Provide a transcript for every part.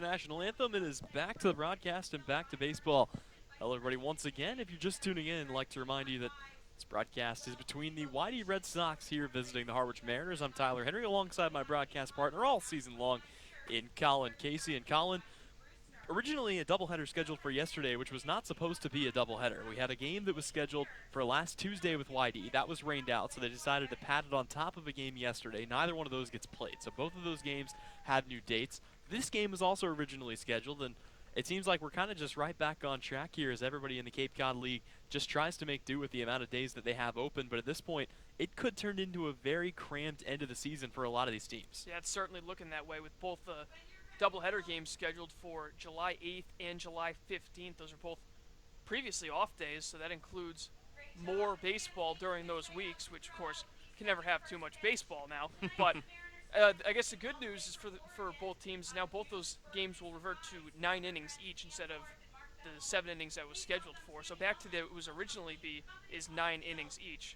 national anthem. It is back to the broadcast and back to baseball. Hello, everybody, once again. If you're just tuning in, I'd like to remind you that this broadcast is between the YD Red Sox here visiting the Harwich Mariners. I'm Tyler Henry alongside my broadcast partner all season long in Colin Casey. And Colin, originally a doubleheader scheduled for yesterday, which was not supposed to be a doubleheader. We had a game that was scheduled for last Tuesday with YD. That was rained out, so they decided to pad it on top of a game yesterday. Neither one of those gets played, so both of those games had new dates. This game was also originally scheduled, and it seems like we're kind of just right back on track here as everybody in the Cape Cod League just tries to make do with the amount of days that they have open. But at this point, it could turn into a very cramped end of the season for a lot of these teams. Yeah, it's certainly looking that way with both the doubleheader games scheduled for July 8th and July 15th. Those are both previously off days, so that includes more baseball during those weeks, which, of course, can never have too much baseball now. But I guess the good news is for both teams, now both those games will revert to 9 innings each instead of the 7 innings that was scheduled for. So back to it was originally is 9 innings each.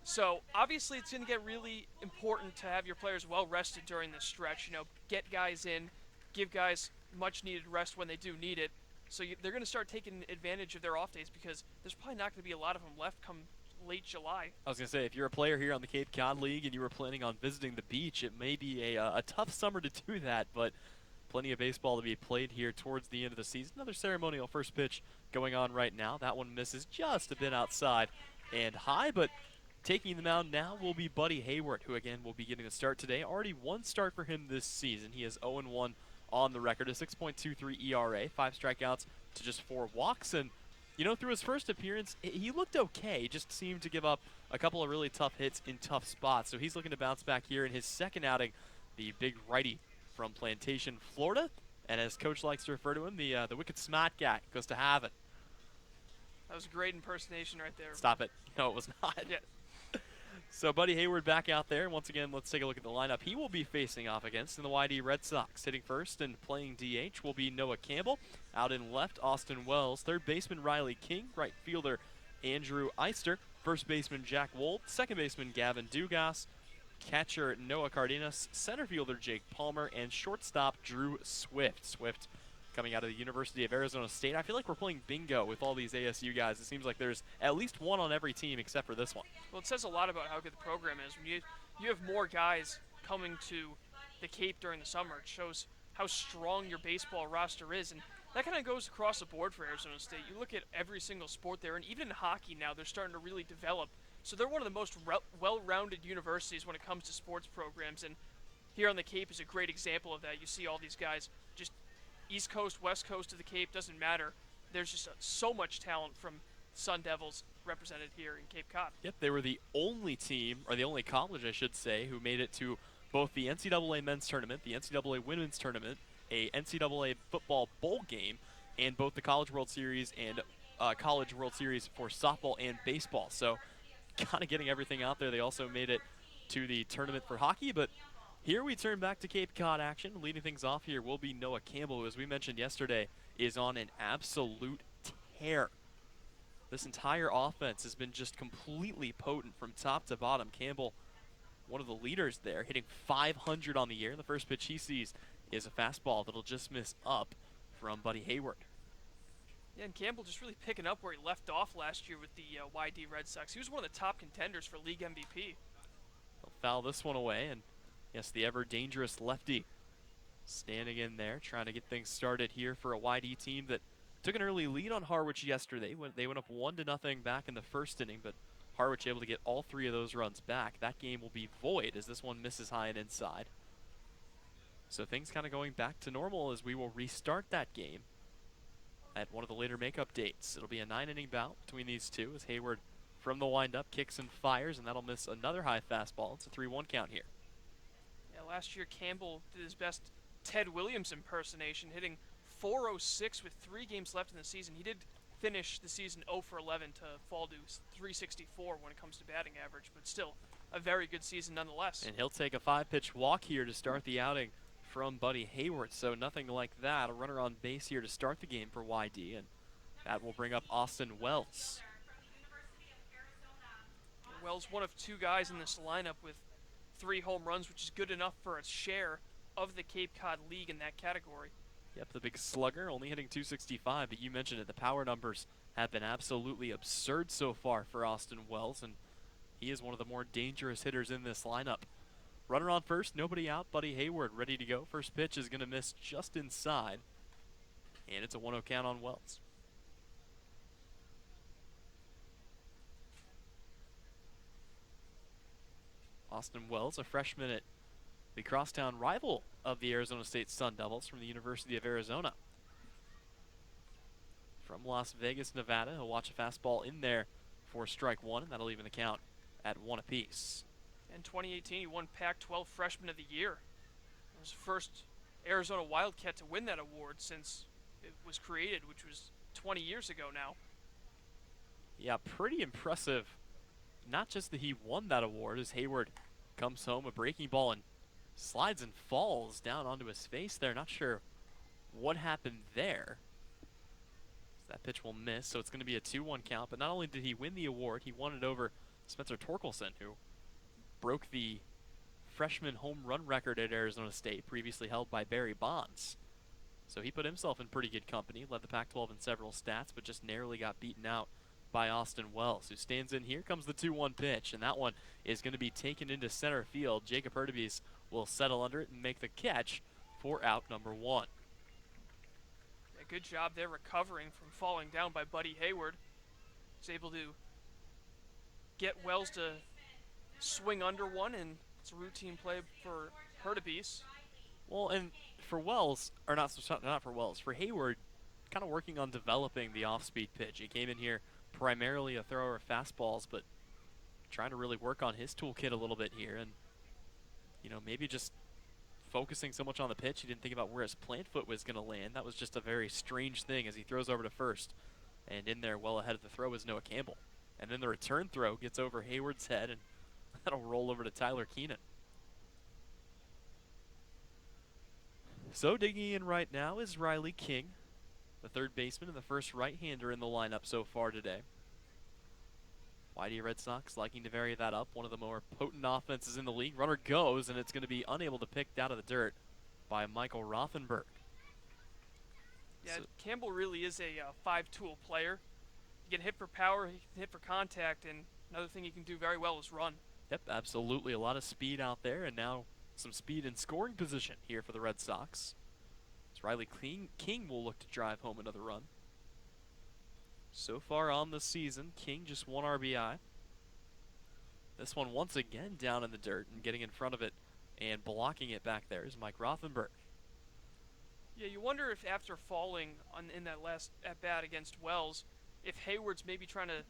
So obviously it's going to get really important to have your players well rested during this stretch. You know, get guys in, give guys much needed rest when they do need it. So they're going to start taking advantage of their off days because there's probably not going to be a lot of them left come late July. I was going to say, if you're a player here on the Cape Cod League and you were planning on visiting the beach, it may be a tough summer to do that, but plenty of baseball to be played here towards the end of the season. Another ceremonial first pitch going on right now. That one misses just a bit outside and high, but taking the mound now will be Buddy Hayward, who again will be getting a start today. Already one start for him this season. He is 0-1 on the record, a 6.23 ERA, 5 strikeouts to just 4 walks, and you know, through his first appearance, he looked okay. Just seemed to give up a couple of really tough hits in tough spots. So he's looking to bounce back here in his second outing, the big righty from Plantation, Florida. And as Coach likes to refer to him, the wicked smart guy goes to have it. That was a great impersonation right there. Stop it. No, it was not. Yeah. So Buddy Hayward back out there. Once again, let's take a look at the lineup he will be facing off against in the YD Red Sox. Hitting first and playing DH will be Noah Campbell. Out in left, Austin Wells. Third baseman, Riley King. Right fielder, Andrew Eister. First baseman, Jack Wold. Second baseman, Gavin Dugas. Catcher, Noah Cardenas. Center fielder, Jake Palmer. And shortstop, Drew Swift. Swift coming out of the University of Arizona State. I feel like we're playing bingo with all these ASU guys. It seems like there's at least one on every team except for this one. Well, it says a lot about how good the program is. When you have more guys coming to the Cape during the summer, it shows how strong your baseball roster is. And that kind of goes across the board for Arizona State. You look at every single sport there, and even in hockey now, they're starting to really develop. So they're one of the most well-rounded universities when it comes to sports programs. And here on the Cape is a great example of that. You see all these guys just East Coast, West Coast of the Cape, doesn't matter. There's just so much talent from Sun Devils represented here in Cape Cod. Yep, they were the only team, or the only college, I should say, who made it to both the NCAA men's tournament, the NCAA women's tournament, a NCAA football bowl game, and both the College World Series and College World Series for softball and baseball. So kind of getting everything out there. They also made it to the tournament for hockey, but here we turn back to Cape Cod action. Leading things off here will be Noah Campbell, who, as we mentioned yesterday, is on an absolute tear. This entire offense has been just completely potent from top to bottom. Campbell, one of the leaders there, hitting .500 on the year. The first pitch he sees is a fastball that'll just miss up from Buddy Hayward. Yeah, and Campbell just really picking up where he left off last year with the YD Red Sox. He was one of the top contenders for league MVP. He'll foul this one away, and yes, the ever-dangerous lefty standing in there, trying to get things started here for a YD team that took an early lead on Harwich yesterday. They went up 1-0 back in the first inning, but Harwich able to get all 3 of those runs back. That game will be void as this one misses high and inside. So things kind of going back to normal as we will restart that game at one of the later makeup dates. It'll be a 9-inning bout between these two as Hayward from the windup kicks and fires, and that'll miss another high fastball. It's a 3-1 count here. Yeah, last year Campbell did his best Ted Williams impersonation, hitting .406 with 3 games left in the season. He did finish the season 0 for 11 to fall to .364 when it comes to batting average, but still a very good season nonetheless. And he'll take a 5-pitch walk here to start the outing from Buddy Hayward, so nothing like that. A runner on base here to start the game for YD, and that will bring up Austin Wells. Wells, one of 2 guys in this lineup with 3 home runs, which is good enough for a share of the Cape Cod League in that category. Yep, the big slugger, only hitting 265, but you mentioned it, the power numbers have been absolutely absurd so far for Austin Wells, and he is one of the more dangerous hitters in this lineup. Runner on first, nobody out. Buddy Hayward ready to go. First pitch is going to miss just inside, and it's a 1-0 count on Wells. Austin Wells, a freshman at the crosstown rival of the Arizona State Sun Devils from the University of Arizona. From Las Vegas, Nevada, he'll watch a fastball in there for strike one, and that'll even the count at 1 apiece. In 2018, he won Pac-12 Freshman of the Year. He was the first Arizona Wildcat to win that award since it was created, which was 20 years ago now. Yeah, pretty impressive. Not just that he won that award, as Hayward comes home a breaking ball and slides and falls down onto his face there. Not sure what happened there. That pitch will miss, so it's going to be a 2-1 count. But not only did he win the award, he won it over Spencer Torkelson, who broke the freshman home run record at Arizona State, previously held by Barry Bonds. So he put himself in pretty good company, led the Pac-12 in several stats, but just narrowly got beaten out by Austin Wells, who stands in. Here comes the 2-1 pitch, and that one is going to be taken into center field. Jacob Hurtubise will settle under it and make the catch for out number 1. Yeah, good job there recovering from falling down by Buddy Hayward. He's able to get Wells to swing under one, and it's a routine play for Hurtubise. Well, and for Wells, or not for Wells, for Hayward, kind of working on developing the off-speed pitch. He came in here primarily a thrower of fastballs, but trying to really work on his toolkit a little bit here, and maybe just focusing so much on the pitch, he didn't think about where his plant foot was going to land. That was just a very strange thing as he throws over to first, and in there well ahead of the throw is Noah Campbell. And then the return throw gets over Hayward's head, and that'll roll over to Tyler Keenan. So digging in right now is Riley King, the third baseman and the first right-hander in the lineup so far today. Whitey Red Sox liking to vary that up. One of the more potent offenses in the league. Runner goes, and it's going to be unable to pick out of the dirt by Michael Rothenberg. Yeah, so Campbell really is a five-tool player. He can hit for power, he can hit for contact, and another thing he can do very well is run. Yep, absolutely. A lot of speed out there, and now some speed in scoring position here for the Red Sox. As Riley King will look to drive home another run. So far on the season, King just 1 RBI. This one once again down in the dirt, and getting in front of it and blocking it back there is Mike Rothenberg. Yeah, you wonder if after falling in that last at-bat against Wells, if Hayward's maybe trying to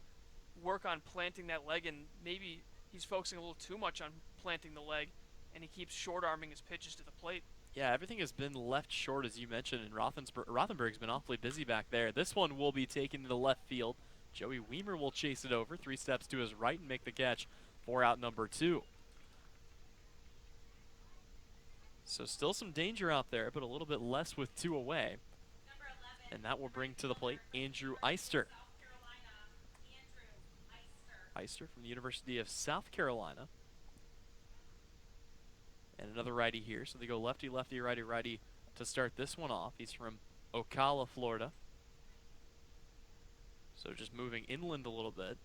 work on planting that leg, and maybe he's focusing a little too much on planting the leg, and he keeps short-arming his pitches to the plate. Yeah, everything has been left short, as you mentioned, and Rothenberg's been awfully busy back there. This one will be taken to the left field. Joey Weimer will chase it over, 3 steps to his right, and make the catch for out number 2. So still some danger out there, but a little bit less with 2 away. And that will bring to the plate Andrew Eister. Eister from the University of South Carolina. And another righty here, so they go lefty, lefty, righty, righty to start this one off. He's from Ocala, Florida. So just moving inland a little bit.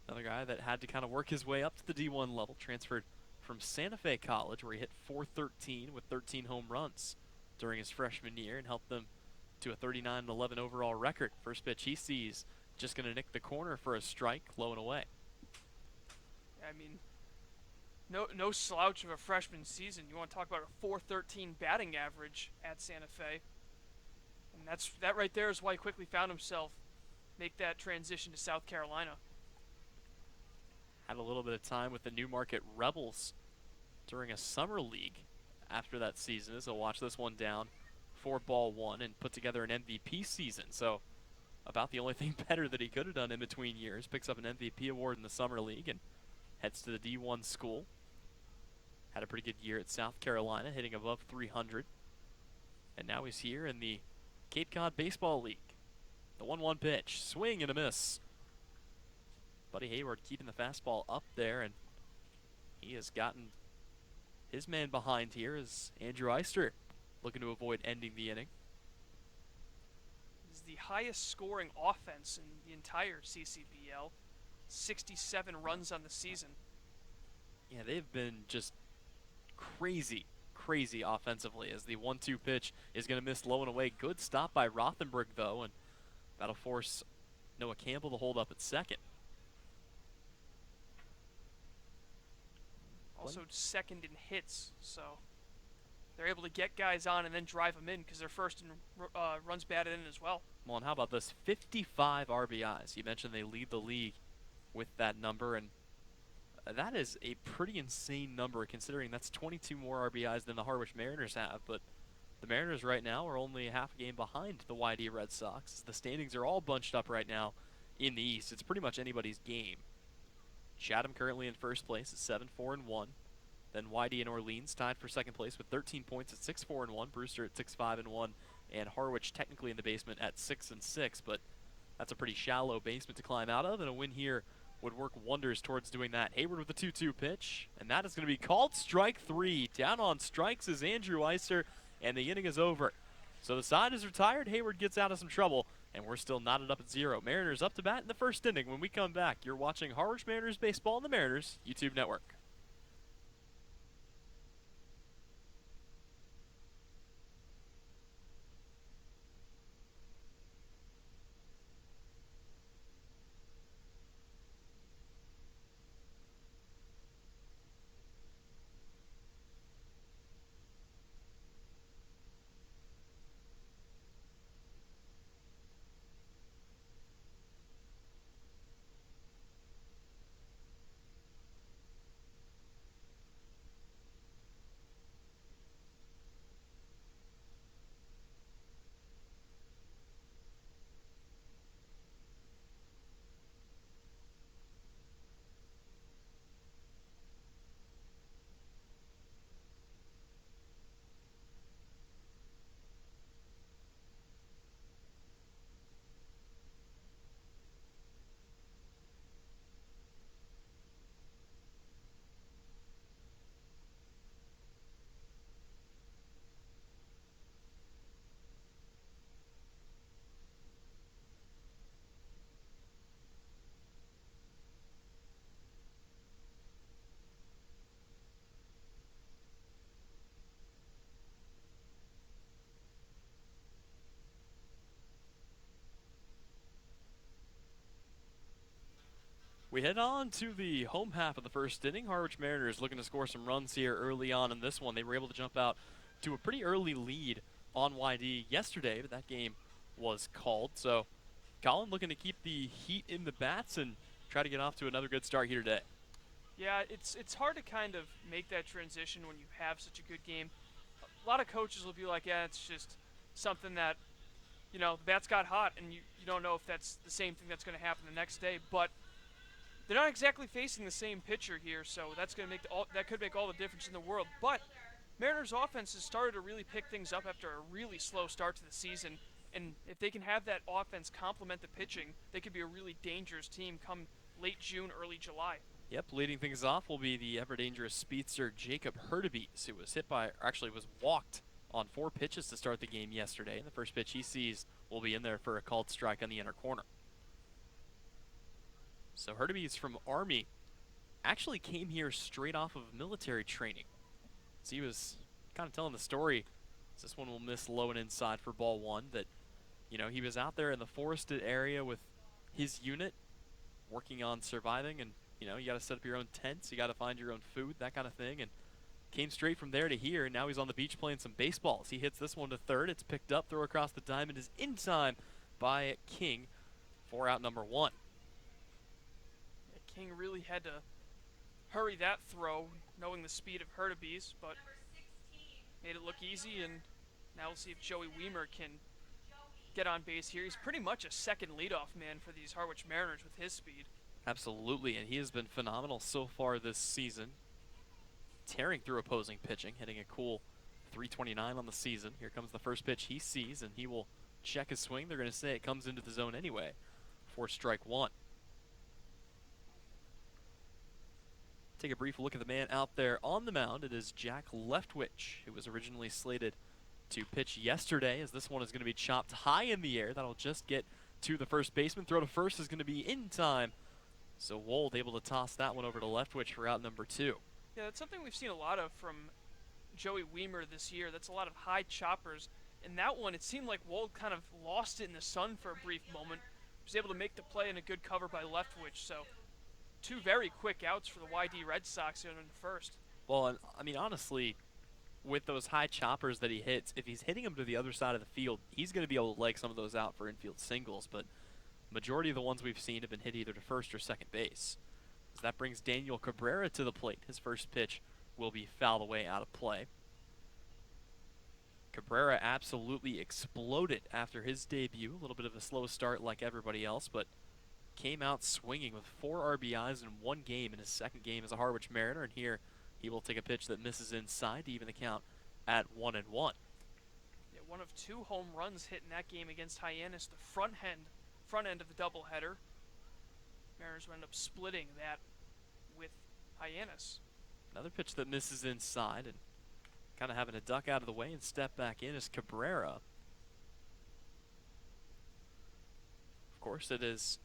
Another guy that had to kind of work his way up to the D1 level, transferred from Santa Fe College, where he hit .413 with 13 home runs during his freshman year and helped them to a 39-11 overall record. First pitch he sees, just going to nick the corner for a strike, low and away. I mean, no slouch of a freshman season. You want to talk about a .413 batting average at Santa Fe, and that right there is why he quickly found himself make that transition to South Carolina. Had a little bit of time with the Newmarket Rebels during a summer league after that season, as he'll watch this one down for ball 1 and put together an MVP season. So about the only thing better that he could have done in between years. Picks up an MVP award in the summer league and heads to the D1 school. Had a pretty good year at South Carolina, hitting above 300. And now he's here in the Cape Cod Baseball League. The 1-1 pitch, swing and a miss. Buddy Hayward keeping the fastball up there, and He has gotten his man behind here is Andrew Eister, looking to avoid ending the inning. Is the highest scoring offense in the entire CCBL, 67 runs on the season. Yeah, they've been just crazy offensively as the 1-2 pitch is going to miss low and away. Good stop by Rothenberg, though, and that'll force Noah Campbell to hold up at second. Also second in hits, so they're able to get guys on and then drive them in because they're first in runs batted in as well. Well, and how about this? 55 RBIs. You mentioned they lead the league with that number, and that is a pretty insane number considering that's 22 more RBIs than the Harwich Mariners have. But the Mariners right now are only a half a game behind the YD Red Sox. The standings are all bunched up right now in the East. It's pretty much anybody's game. Chatham currently in first place at 7-4-1. Then YD and Orleans tied for second place with 13 points at 6-4-1. Brewster at 6-5-1, and Harwich technically in the basement at 6-6. But that's a pretty shallow basement to climb out of, and a win here would work wonders towards doing that. Hayward with the 2-2 pitch, and that is going to be called strike 3. Down on strikes is Andrew Eister, and the inning is over. So the side is retired. Hayward gets out of some trouble, and we're still knotted up at 0. Mariners up to bat in the first inning. When we come back, you're watching Harwich Mariners baseball on the Mariners YouTube network. We head on to the home half of the first inning. Harwich Mariners looking to score some runs here early on in this one. They were able to jump out to a pretty early lead on YD yesterday, but that game was called. So Colin looking to keep the heat in the bats and try to get off to another good start here today. Yeah, it's hard to kind of make that transition when you have such a good game. A lot of coaches will be like, yeah, it's just something that, the bats got hot, and you don't know if that's the same thing that's going to happen the next day. But they're not exactly facing the same pitcher here, so that's going to that could make all the difference in the world. But Mariners' offense has started to really pick things up after a really slow start to the season, and if they can have that offense complement the pitching, they could be a really dangerous team come late June, early July. Yep, leading things off will be the ever-dangerous speedster Jacob Hurtubise, who was was walked on 4 pitches to start the game yesterday. And the first pitch he sees will be in there for a called strike on the inner corner. So Hurtubise from Army actually came here straight off of military training. So he was kind of telling the story. This one will miss low and inside for ball 1. That, he was out there in the forested area with his unit working on surviving, and you got to set up your own tents, you got to find your own food, that kind of thing, and came straight from there to here, and now he's on the beach playing some baseballs. He hits this one to third. It's picked up, throw across the diamond is in time by King for out number 1. Yeah, King really had to hurry that throw, knowing the speed of Hurtubise, but made it look easy, and now we'll see if Joey Weimer can get on base here. He's pretty much a second leadoff man for these Harwich Mariners with his speed. Absolutely, and he has been phenomenal so far this season, tearing through opposing pitching, hitting a cool 329 on the season. Here comes the first pitch he sees, and he will check his swing. They're going to say it comes into the zone anyway for strike 1. Take a brief look at the man out there on the mound. It is Jack Leftwich, who was originally slated to pitch yesterday, as this one is going to be chopped high in the air. That'll just get to the first baseman. Throw to first is going to be in time. So Wold able to toss that one over to Leftwich for out number 2. Yeah, that's something we've seen a lot of from Joey Weimer this year. That's a lot of high choppers. And that one, it seemed like Wold kind of lost it in the sun for a brief moment. Was able to make the play and a good cover by Leftwich. So 2 very quick outs for the YD Red Sox in the first. Well, and I mean, honestly, with those high choppers that he hits, if he's hitting them to the other side of the field, he's going to be able to leg some of those out for infield singles. But majority of the ones we've seen have been hit either to first or second base. So that brings Daniel Cabrera to the plate. His first pitch will be fouled away out of play. Cabrera absolutely exploded after his debut. A little bit of a slow start like everybody else, but came out swinging with 4 RBIs in 1 game in his second game as a Harwich Mariner. And here he will take a pitch that misses inside to even the count at 1-1. Yeah, 1 of 2 home runs hit in that game against Hyannis, the front end of the doubleheader. Mariners will end up splitting that with Hyannis. Another pitch that misses inside, and kind of having to duck out of the way and step back in is Cabrera. Of course, it is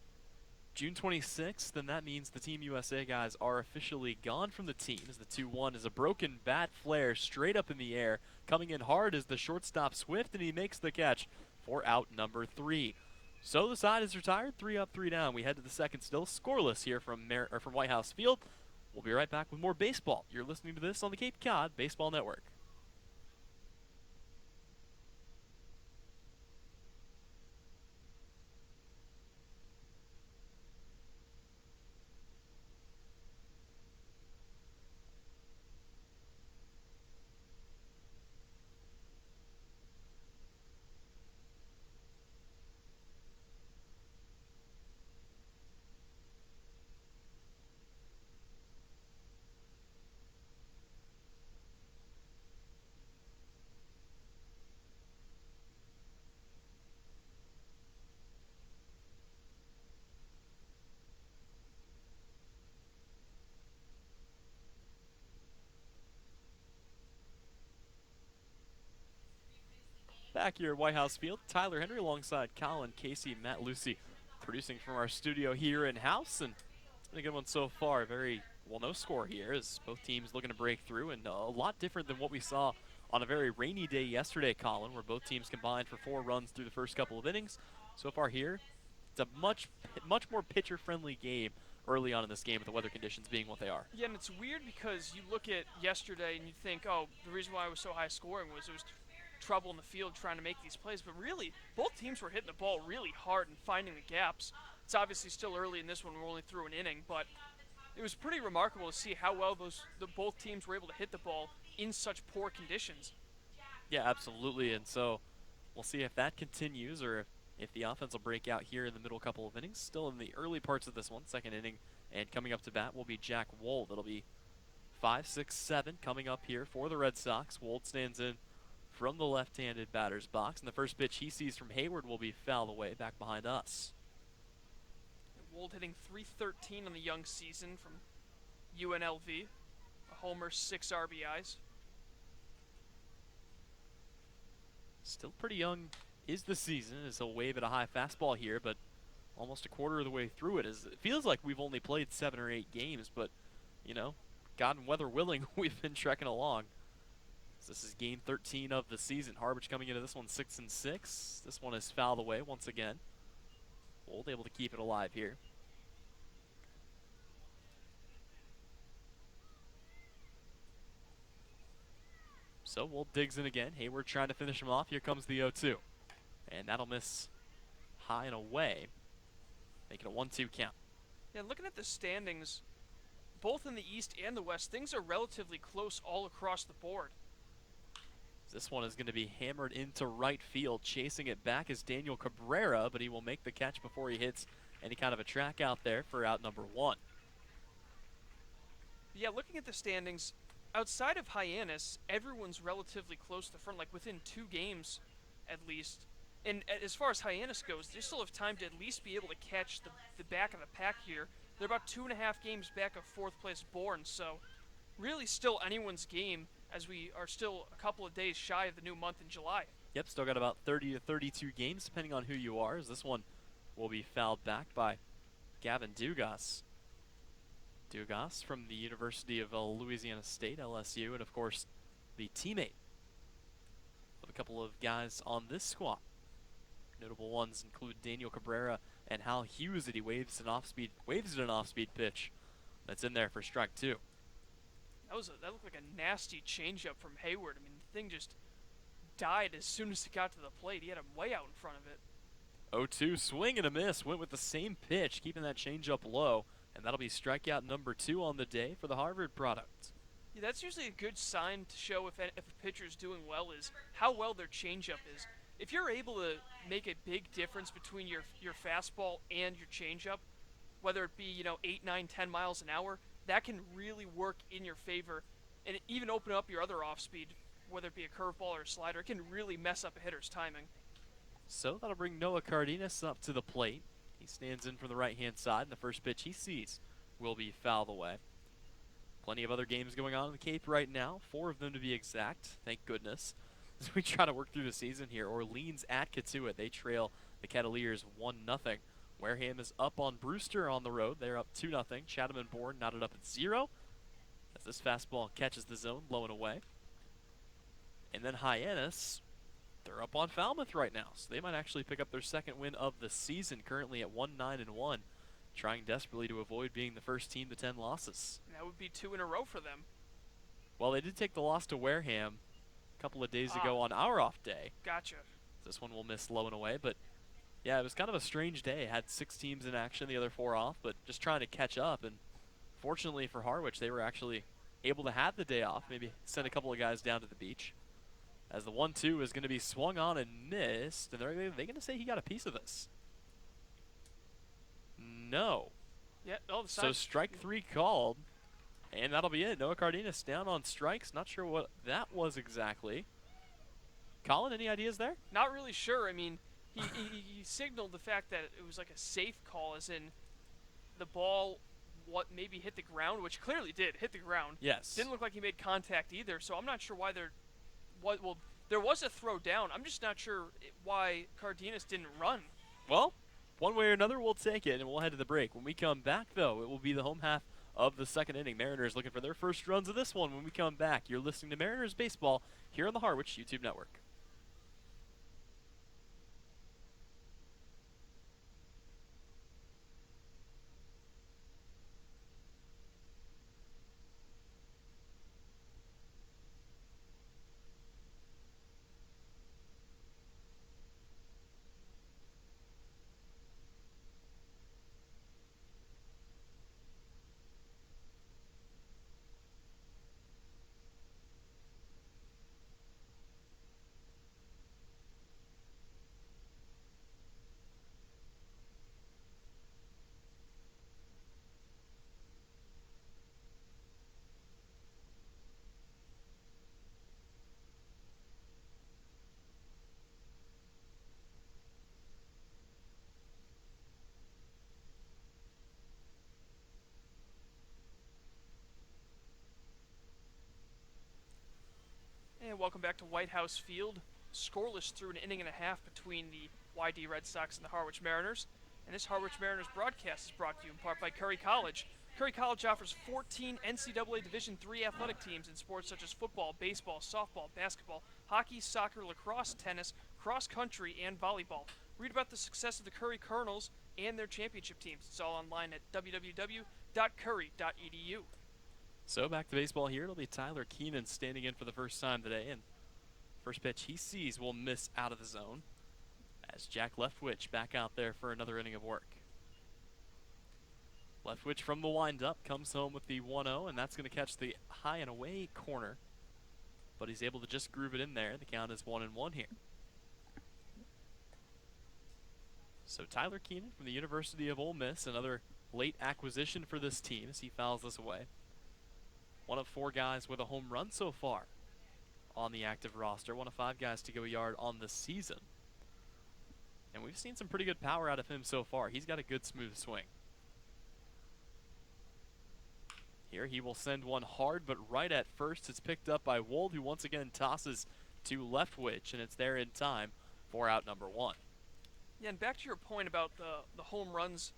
June 26th, and that means the Team USA guys are officially gone from the team, as the 2-1 is a broken bat flare straight up in the air. Coming in hard is the shortstop Swift, and he makes the catch for out number 3. So the side is retired, 3 up, 3 down. We head to the second still, scoreless here from White House Field. We'll be right back with more baseball. You're listening to this on the Cape Cod Baseball Network. Back here at White House Field, Tyler Henry alongside Colin, Casey, Matt Lucy, producing from our studio here in-house, and it's been a good one so far. Very, well, no score here as both teams looking to break through, and a lot different than what we saw on a very rainy day yesterday, Colin, where both teams combined for 4 runs through the first couple of innings. So far here, it's a much more pitcher-friendly game early on in this game with the weather conditions being what they are. Yeah, and it's weird because you look at yesterday and you think, oh, the reason why it was so high scoring was it was trouble in the field trying to make these plays, but really both teams were hitting the ball really hard and finding the gaps. It's obviously still early in this one, we're only through an inning, but it was pretty remarkable to see how well both teams were able to hit the ball in such poor conditions. Yeah, absolutely, and so we'll see if that continues or if the offense will break out here in the middle couple of innings. Still in the early parts of this one, second inning, and coming up to bat will be Jack Wold. It'll be 5, 6, 7 coming up here for the Red Sox. Wold stands in from the left-handed batter's box, and the first pitch he sees from Hayward will be fouled away back behind us. Wold hitting .313 on the young season from UNLV. A homer, 6 RBIs. Still pretty young is the season as he'll wave at a high fastball here, but almost a quarter of the way through it. It feels like we've only played 7 or 8 games, but, you know, God and weather willing, we've been trekking along. This is game 13 of the season. Harwich coming into this one 6-6. This one is fouled away once again. Wold able to keep it alive here. So Wold digs in again. Hayward trying to finish him off. Here comes the 0-2. And that'll miss high and away, making a 1-2 count. Yeah, looking at the standings, both in the East and the West, things are relatively close all across the board. This one is going to be hammered into right field. Chasing it back is Daniel Cabrera, but he will make the catch before he hits any kind of a track out there for out number 1. Yeah, looking at the standings, outside of Hyannis, everyone's relatively close to the front, like within 2 games at least. And as far as Hyannis goes, they still have time to at least be able to catch the back of the pack here They're about 2.5 games back of fourth place Bourne, so really still anyone's game as we are still a couple of days shy of the new month in July. Yep, still got about 30 to 32 games, depending on who you are, as this one will be fouled back by Gavin Dugas. Dugas from the University of Louisiana State, LSU, and of course, the teammate of a couple of guys on this squad. Notable ones include Daniel Cabrera and Hal Hughes, that he waves it an off-speed pitch that's in there for strike two. That looked like a nasty changeup from Hayward. I mean, the thing just died as soon as it got to the plate. He had him way out in front of it. 0-2, swing and a miss, went with the same pitch, keeping that changeup low, and that'll be strikeout number 2 on the day for the Harvard product. Yeah, that's usually a good sign to show if a pitcher's doing well, is how well their changeup is. If you're able to make a big difference between your fastball and your changeup, whether it be 8, 9, 10 miles an hour, that can really work in your favor, and even open up your other off speed, whether it be a curveball or a slider. It can really mess up a hitter's timing. So that'll bring Noah Cardenas up to the plate. He stands in from the right-hand side, and the first pitch he sees will be fouled away. Plenty of other games going on in the Cape right now, 4 of them to be exact, thank goodness. As we try to work through the season here, Orleans at Katuitt. They trail the Cavaliers 1-0. Wareham is up on Brewster on the road. They're up 2-0. Chatham and Bourne knotted up at 0. As this fastball catches the zone, low and away. And then Hyannis, they're up on Falmouth right now, so they might actually pick up their second win of the season, currently at 1-9-1, trying desperately to avoid being the first team to 10 losses. That would be 2 in a row for them. Well, they did take the loss to Wareham a couple of days ago on our off day. Gotcha. This one will miss low and away, but yeah, it was kind of a strange day. Had 6 teams in action, the other 4 off, but just trying to catch up. And fortunately for Harwich, they were actually able to have the day off, maybe send a couple of guys down to the beach. As the 1-2 is going to be swung on and missed, and are they going to say he got a piece of this? No. Yeah. So strike 3 called, and that'll be it. Noah Cardenas down on strikes. Not sure what that was exactly. Colin, any ideas there? Not really sure. I mean, he signaled the fact that it was like a safe call, as in the ball maybe hit the ground, which clearly did hit the ground. Yes. Didn't look like he made contact either, so I'm not sure why there was a throw down. I'm just not sure why Cardenas didn't run. Well, one way or another, we'll take it, and we'll head to the break. When we come back, though, it will be the home half of the second inning. Mariners looking for their first runs of this one when we come back. You're listening to Mariners Baseball here on the Harwich YouTube Network. And welcome back to White House Field. Scoreless through an inning and a half between the YD Red Sox and the Harwich Mariners. And this Harwich Mariners broadcast is brought to you in part by Curry College. Curry College offers 14 NCAA Division III athletic teams in sports such as football, baseball, softball, basketball, hockey, soccer, lacrosse, tennis, cross country, and volleyball. Read about the success of the Curry Colonels and their championship teams. It's all online at www.curry.edu. So back to baseball here. It'll be Tyler Keenan standing in for the first time today, and first pitch he sees will miss out of the zone as Jack Leftwich back out there for another inning of work. Leftwich from the windup comes home with the 1-0, and that's going to catch the high and away corner, but he's able to just groove it in there. The count is 1-1 here. So Tyler Keenan from the University of Ole Miss, another late acquisition for this team as he fouls this away. One of 4 guys with a home run so far on the active roster. One of 5 guys to go a yard on the season. And we've seen some pretty good power out of him so far. He's got a good smooth swing. Here he will send one hard but right at first. It's picked up by Wold, who once again tosses to Leftwich, and it's there in time for out number 1. Yeah, and back to your point about the home runs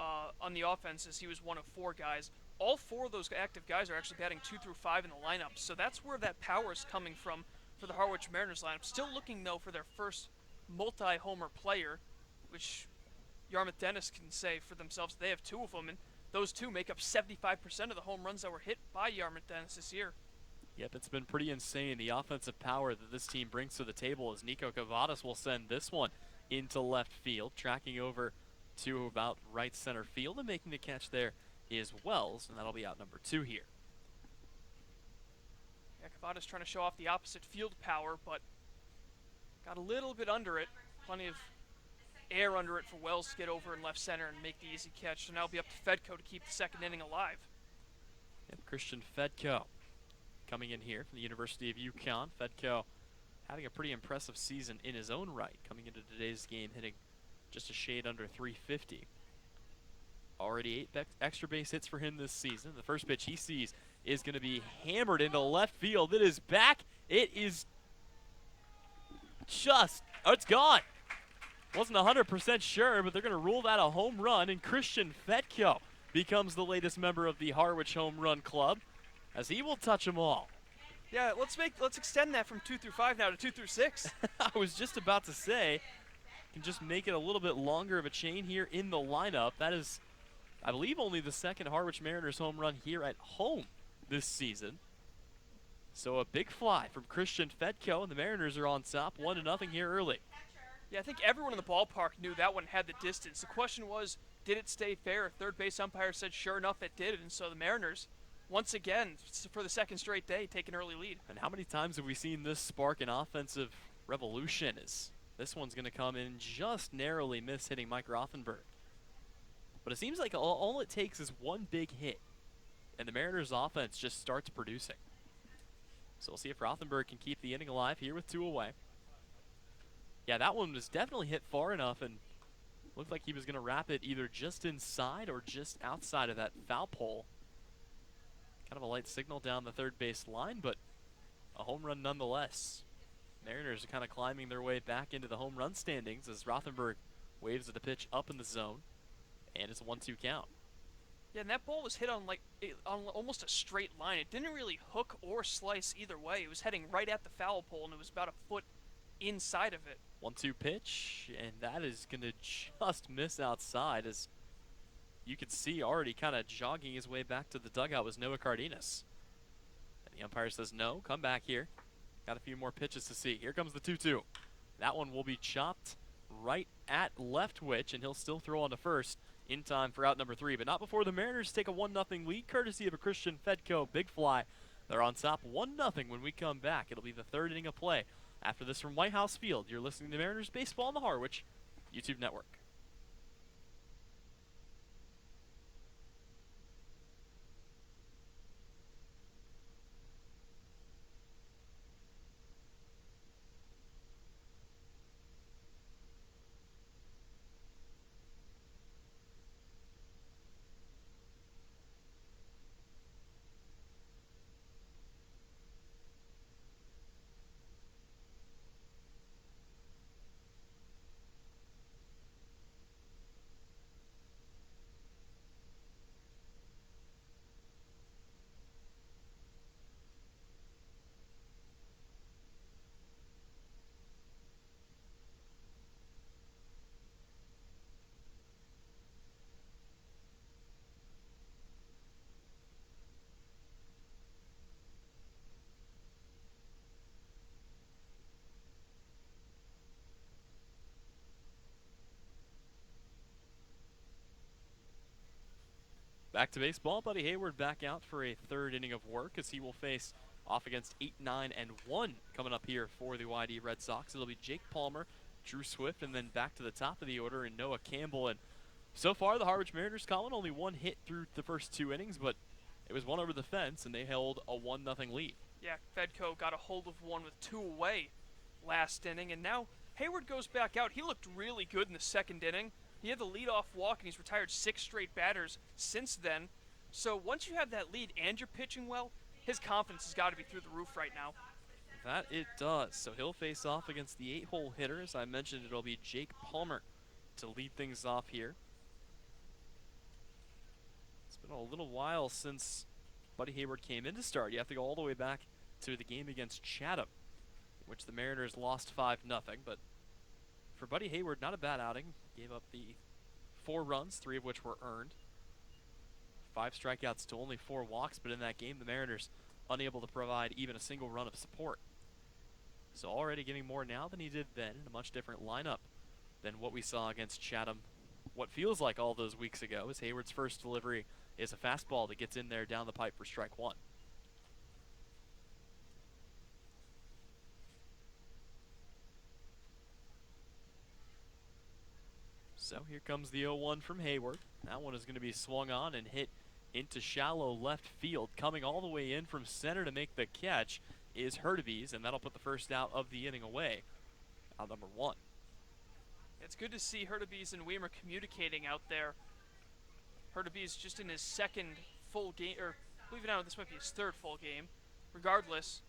on the offenses, he was one of 4 guys. All 4 of those active guys are actually batting 2 through 5 in the lineup, so that's where that power is coming from for the Harwich Mariners lineup. Still looking, though, for their first multi-homer player, which Yarmouth Dennis can say for themselves. They have 2 of them, and those 2 make up 75% of the home runs that were hit by Yarmouth Dennis this year. Yep, it's been pretty insane, the offensive power that this team brings to the table, as Nico Cavadas will send this one into left field, tracking over to about right center field, and making the catch there is Wells, and that'll be out number 2 here. Yeah, Cavada's trying to show off the opposite field power, but got a little bit under it. Plenty of air under it for Wells to get over in left center and make the easy catch. So now it'll be up to Fedko to keep the second inning alive. Yep, Christian Fedko coming in here from the University of UConn. Fedko having a pretty impressive season in his own right, coming into today's game hitting just a shade under 350. Already 8 extra base hits for him this season. The first pitch he sees is going to be hammered into left field. It is back. It is just, oh, it's gone. Wasn't 100% sure, but they're going to rule that a home run, and Christian Fetko becomes the latest member of the Harwich Home Run Club, as he will touch them all. Yeah, let's extend that from 2 through 5 now to 2 through 6. I was just about to say, can just make it a little bit longer of a chain here in the lineup. That is, I believe, only the second Harwich Mariners home run here at home this season. So a big fly from Christian Fetko, and the Mariners are on top 1-0 here early. Yeah, I think everyone in the ballpark knew that one had the distance. The question was, did it stay fair? Third base umpire said sure enough it did, and so the Mariners, once again, for the second straight day, take an early lead. And how many times have we seen this spark an offensive revolution? As this one's going to come in just narrowly miss hitting Mike Rothenberg. But it seems like all it takes is one big hit, and the Mariners' offense just starts producing. So we'll see if Rothenberg can keep the inning alive here with 2 away. Yeah, that one was definitely hit far enough, and looked like he was going to wrap it either just inside or just outside of that foul pole. Kind of a light signal down the third base line, but a home run nonetheless. Mariners are kind of climbing their way back into the home run standings as Rothenberg waves at the pitch up in the zone, and it's a 1-2 count. Yeah, and that ball was hit on on almost a straight line. It didn't really hook or slice either way. It was heading right at the foul pole, and it was about a foot inside of it. 1-2 pitch, and that is going to just miss outside, as you can see already kind of jogging his way back to the dugout was Noah Cardenas. And the umpire says no, come back here. Got a few more pitches to see. Here comes the 2-2. That one will be chopped right at Leftwich, and he'll still throw on to first in time for out number 3, but not before the Mariners take a 1-0 lead, courtesy of a Christian Fedko big fly. They're on top 1-0 when we come back. It'll be the third inning of play. After this from White House Field, you're listening to Mariners Baseball on the Harwich YouTube Network. Back to baseball. Buddy Hayward back out for a third inning of work as he will face off against 8-9-1 coming up here for the YD Red Sox. It'll be Jake Palmer, Drew Swift, and then back to the top of the order in Noah Campbell. And so far, the Harwich Mariners, Colin, only one hit through the first 2 innings, but it was one over the fence, and they held a 1-0 lead. Yeah, Fedko got a hold of one with 2 away last inning, and now Hayward goes back out. He looked really good in the second inning. He had the leadoff walk, and he's retired 6 straight batters since then. So once you have that lead and you're pitching well, his confidence has got to be through the roof right now. That it does. So he'll face off against the 8-hole hitter. As I mentioned, it'll be Jake Palmer to lead things off here. It's been a little while since Buddy Hayward came in to start. You have to go all the way back to the game against Chatham, in which the Mariners lost 5-0. But for Buddy Hayward, not a bad outing. Gave up the 4 runs, 3 of which were earned. 5 strikeouts to only 4 walks, but in that game, the Mariners unable to provide even a single run of support. So already getting more now than he did then, in a much different lineup than what we saw against Chatham. What feels like all those weeks ago is Hayward's first delivery is a fastball that gets in there down the pipe for strike 1. So here comes the 0-1 from Hayward. That one is going to be swung on and hit into shallow left field. Coming all the way in from center to make the catch is Hurtubise, and that'll put the first out of the inning away. Out number 1. It's good to see Hurtubise and Weimer communicating out there. Hurtubise just in his second full game, or believe it or not, this might be his third full game. Regardless,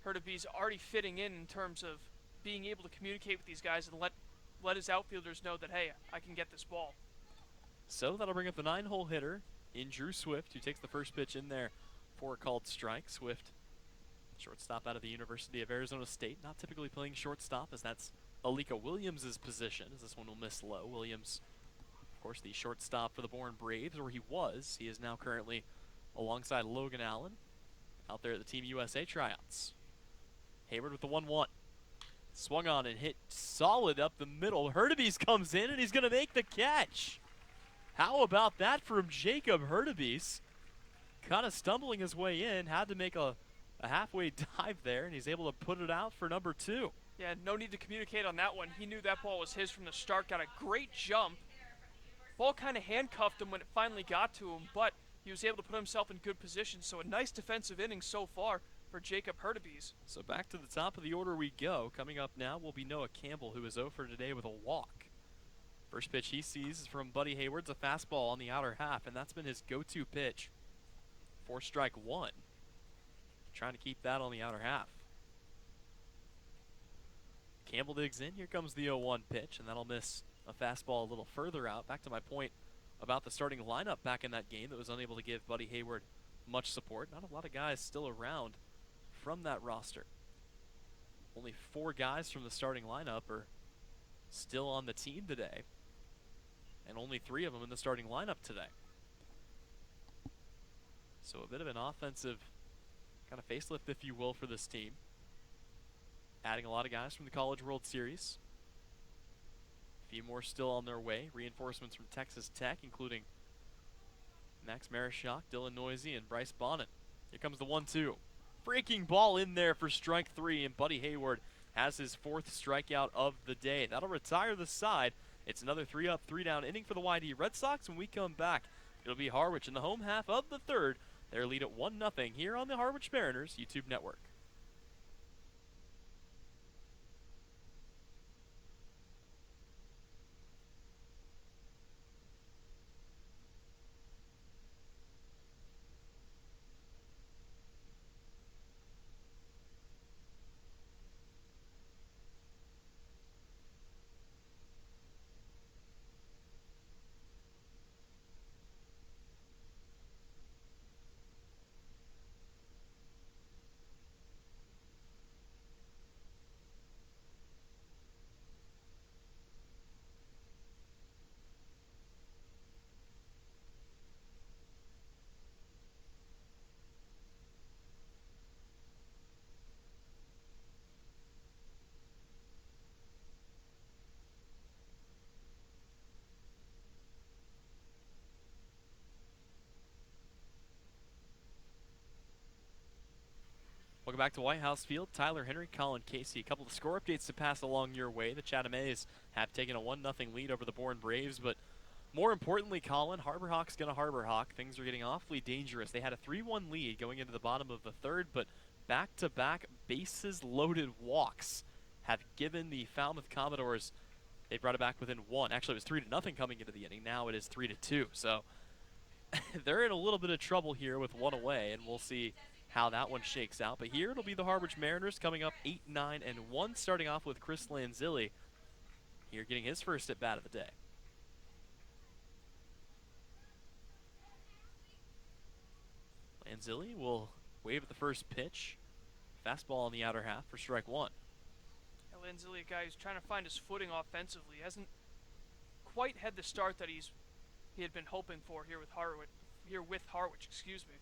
Hurtubise already fitting in terms of being able to communicate with these guys and let his outfielders know that, hey, I can get this ball. So that'll bring up the 9-hole hitter in Drew Swift, who takes the first pitch in there for a called strike. Swift, shortstop out of the University of Arizona State, not typically playing shortstop, as that's Alika Williams' position, as this one will miss low. Williams, of course, the shortstop for the Bourne Braves, or he was. He is now currently alongside Logan Allen out there at the Team USA tryouts. Hayward with the 1-1. Swung on and hit solid up the middle. Hurtubise comes in, and he's going to make the catch. How about that from Jacob Hurtubise? Kind of stumbling his way in, had to make a halfway dive there, and he's able to put it out for number 2. Yeah, no need to communicate on that one. He knew that ball was his from the start, got a great jump. Ball kind of handcuffed him when it finally got to him, but he was able to put himself in good position, so a nice defensive inning so far for Jacob Hurtubise. So back to the top of the order we go. Coming up now will be Noah Campbell, who is 0 for today with a walk. First pitch he sees is from Buddy Hayward's a fastball on the outer half, and that's been his go-to pitch for strike 1. Trying to keep that on the outer half. Campbell digs in. Here comes the 0-1 pitch, and that'll miss a fastball a little further out. Back to my point about the starting lineup back in that game that was unable to give Buddy Hayward much support. Not a lot of guys still around from that roster. Only 4 guys from the starting lineup are still on the team today, and only 3 of them in the starting lineup today. So a bit of an offensive kind of facelift, if you will, for this team. Adding a lot of guys from the College World Series. A few more still on their way. Reinforcements from Texas Tech, including Max Marischok, Dylan Noisy, and Bryce Bonnet. Here comes the 1-2. Breaking ball in there for strike 3, and Buddy Hayward has his 4th strikeout of the day. That'll retire the side. It's another 3-up, 3-down inning for the YD Red Sox. When we come back, it'll be Harwich in the home half of the 3rd. Their lead at 1-0 here on the Harwich Mariners YouTube network. Welcome back to White House Field. Tyler Henry, Colin Casey. A couple of score updates to pass along your way. The Chatham A's have taken a 1-0 lead over the Bourne Braves, but more importantly, Colin, Harbor Hawk's going to Harbor Hawk. Things are getting awfully dangerous. They had a 3-1 lead going into the bottom of the 3rd, but back-to-back bases-loaded walks have given the Falmouth Commodores, they brought it back within 1. Actually, it was 3-0 coming into the inning. Now it is 3-2. So they're in a little bit of trouble here with one away, and we'll see how that one shakes out. But here it'll be the Harwich Mariners coming up 8-9-1, starting off with Chris Lanzilli here getting his first at bat of the day. Lanzilli will wave at the first pitch. Fastball on the outer half for strike one. Lanzilli, a guy who's trying to find his footing offensively, hasn't quite had the start that he had been hoping for here with Harwich. Excuse me.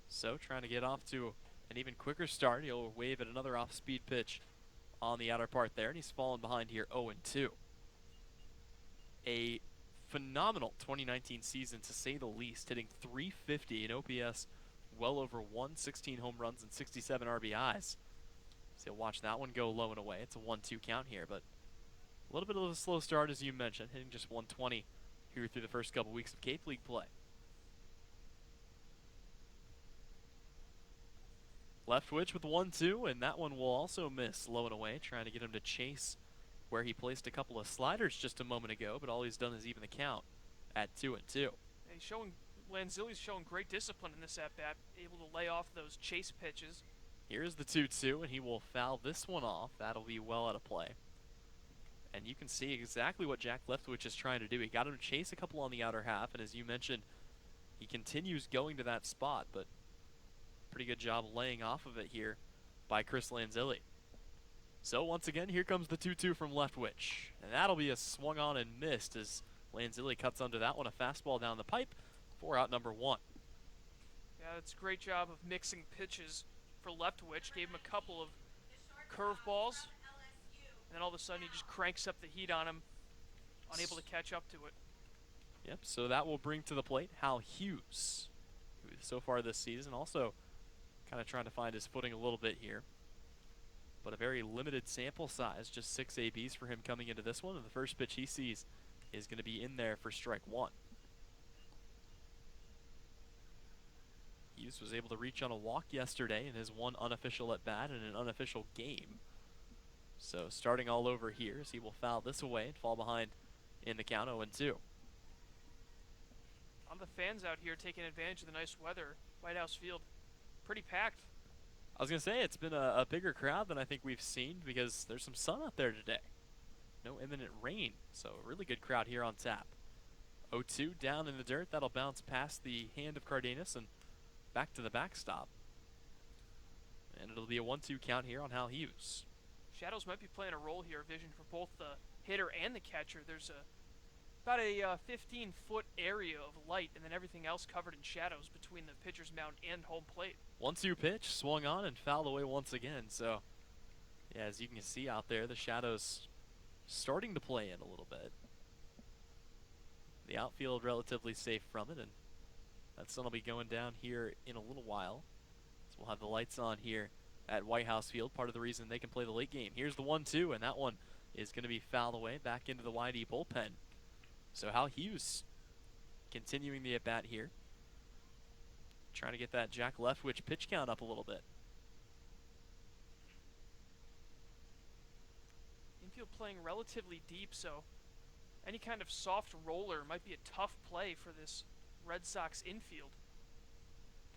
So trying to get off to an even quicker start. He'll wave at another off-speed pitch on the outer part there, and he's fallen behind here 0-2. A phenomenal 2019 season, to say the least, hitting .350 in OPS, well over 116 home runs and 67 RBIs. So you'll watch that one go low and away. It's a 1-2 count here, but a little bit of a slow start, as you mentioned, hitting just 120 here through the first couple weeks of Cape League play. Leftwich with 1-2, and that one will also miss low and away, trying to get him to chase where he placed a couple of sliders just a moment ago, but all he's done is even the count at 2-2. Lanzilli's showing great discipline in this at-bat, able to lay off those chase pitches. Here's the 2-2, and he will foul this one off. That'll be well out of play. And you can see exactly what Jack Leftwich is trying to do. He got him to chase a couple on the outer half, and as you mentioned, he continues going to that spot, but pretty good job laying off of it here by Chris Lanzilli. So once again, here comes the 2-2 from Leftwich. And that'll be a swung on and missed as Lanzilli cuts under that one. A fastball down the pipe for out number one. Yeah, that's a great job of mixing pitches for Leftwich. Gave him a couple of curveballs, and then all of a sudden he just cranks up the heat on him, unable to catch up to it. Yep, so that will bring to the plate Hal Hughes, who so far this season also kind of trying to find his footing a little bit here. But a very limited sample size, just 6 ABs for him coming into this one, and the first pitch he sees is going to be in there for strike one. Hughes was able to reach on a walk yesterday in his one unofficial at bat in an unofficial game. So starting all over here as he will foul this away and fall behind in the count 0-2. On the fans out here taking advantage of the nice weather. White House Field, pretty packed. I was going to say, it's been a bigger crowd than I think we've seen because there's some sun out there today. No imminent rain, so a really good crowd here on tap. 0-2 down in the dirt. That'll bounce past the hand of Cardenas and back to the backstop. And it'll be a 1-2 count here on Hal Hughes. Shadows might be playing a role here, Vision, for both the hitter and the catcher. There's about a 15-foot area of light, and then everything else covered in shadows between the pitcher's mound and home plate. 1-2 pitch, swung on and fouled away once again. So, yeah, as you can see out there, the shadows starting to play in a little bit. The outfield relatively safe from it, and that sun will be going down here in a little while. So we'll have the lights on here at White House Field, part of the reason they can play the late game. Here's the 1-2, and that one is going to be fouled away back into the YD bullpen. So Hal Hughes continuing the at-bat here. Trying to get that Jack Leftwich pitch count up a little bit. Infield playing relatively deep, so any kind of soft roller might be a tough play for this Red Sox infield.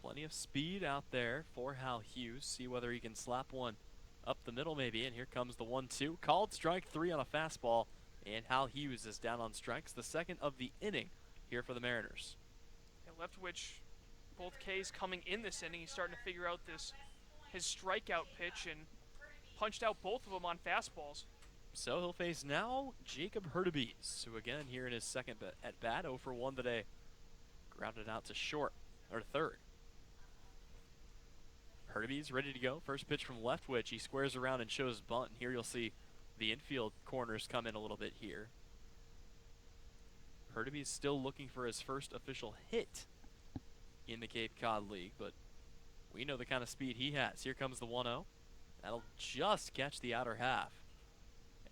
Plenty of speed out there for Hal Hughes. See whether he can slap one up the middle maybe. And here comes the 1-2. Called strike three on a fastball. And Hal Hughes is down on strikes. The second of the inning here for the Mariners. And Leftwich, both Ks coming in this inning. He's starting to figure out his strikeout pitch and punched out both of them on fastballs. So he'll face now Jacob Hurtubise, who again here in his second at bat, 0 for 1 today. Grounded out to short, or third. Hurtubise ready to go. First pitch from Leftwich. He squares around and shows bunt. And here you'll see the infield corners come in a little bit here. Hurtubise still looking for his first official hit in the Cape Cod League, but we know the kind of speed he has. Here comes the 1-0. That'll just catch the outer half.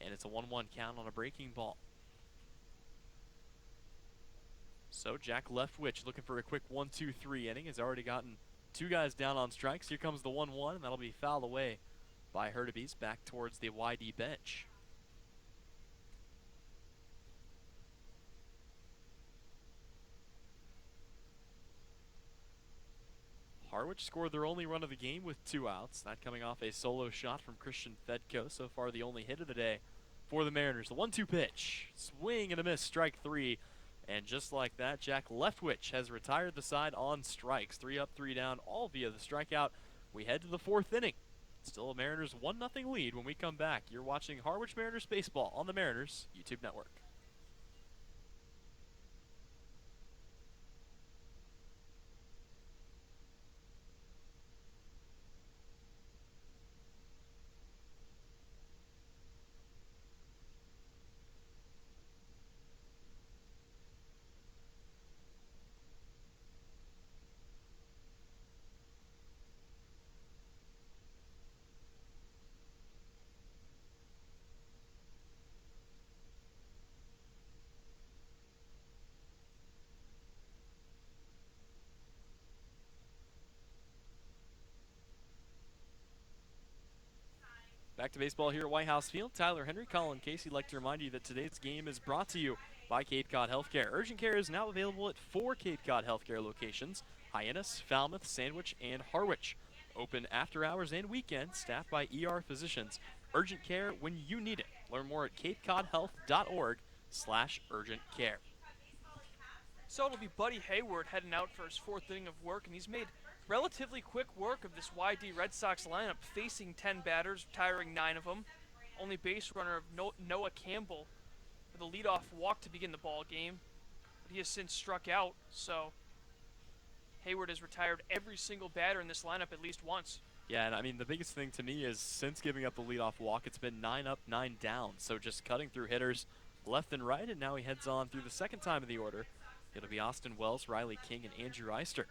And it's a 1-1 count on a breaking ball. So Jack Leftwich looking for a quick 1-2-3 inning. Has already gotten two guys down on strikes. Here comes the 1-1, and that'll be fouled away by Hurtubise back towards the YD bench. Harwich scored their only run of the game with 2 outs. That coming off a solo shot from Christian Fedko. So far, the only hit of the day for the Mariners. The 1-2 pitch. Swing and a miss, strike 3. And just like that, Jack Leftwich has retired the side on strikes. 3 up, 3 down, all via the strikeout. We head to the 4th inning. Still a Mariners 1-0 lead when we come back. You're watching Harwich Mariners baseball on the Mariners YouTube network. Back to baseball here at White House Field. Tyler Henry, Colin Casey. Like to remind you that today's game is brought to you by Cape Cod Healthcare. Urgent care is now available at 4 Cape Cod Healthcare locations: Hyannis, Falmouth, Sandwich, and Harwich. Open after hours and weekends, staffed by ER physicians. Urgent care when you need it. Learn more at capecodhealth.org/urgent care. So it'll be Buddy Hayward heading out for his 4th inning of work, and he's made relatively quick work of this YD Red Sox lineup, facing 10 batters, retiring 9 of them. Only base runner of Noah Campbell with a leadoff walk to begin the ball game, but he has since struck out, so Hayward has retired every single batter in this lineup at least once. Yeah, and I mean, the biggest thing to me is since giving up the leadoff walk, it's been 9 up, 9 down. So just cutting through hitters left and right, and now he heads on through the 2nd time of the order. It'll be Austin Wells, Riley King, and Andrew Eister.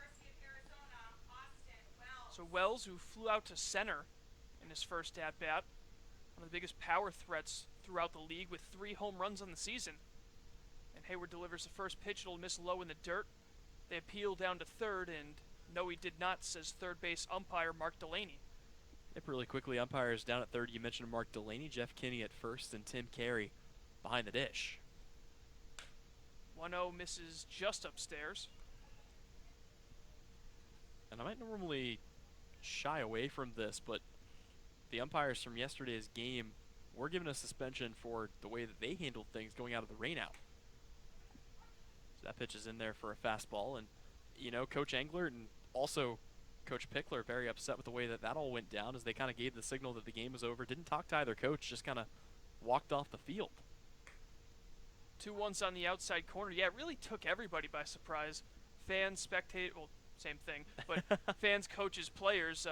So Wells, who flew out to center in his first at-bat, one of the biggest power threats throughout the league with 3 home runs on the season. And Hayward delivers the first pitch. It'll miss low in the dirt. They appeal down to 3rd, and no, he did not, says third base umpire Mark Delaney. Yep, really quickly, umpires down at 3rd. You mentioned Mark Delaney, Jeff Kinney at 1st, and Tim Carey behind the dish. 1-0 misses just upstairs. And I might normally shy away from this, but the umpires from yesterday's game were given a suspension for the way that they handled things going out of the rainout. So that pitch is in there for a fastball, and you know, Coach Engler and also Coach Pickler very upset with the way that that all went down, as they kind of gave the signal that the game was over. Didn't talk to either coach, just kind of walked off the field. 2-1s on the outside corner. Yeah, it really took everybody by surprise. Fans, spectators, well, same thing, but fans, coaches, players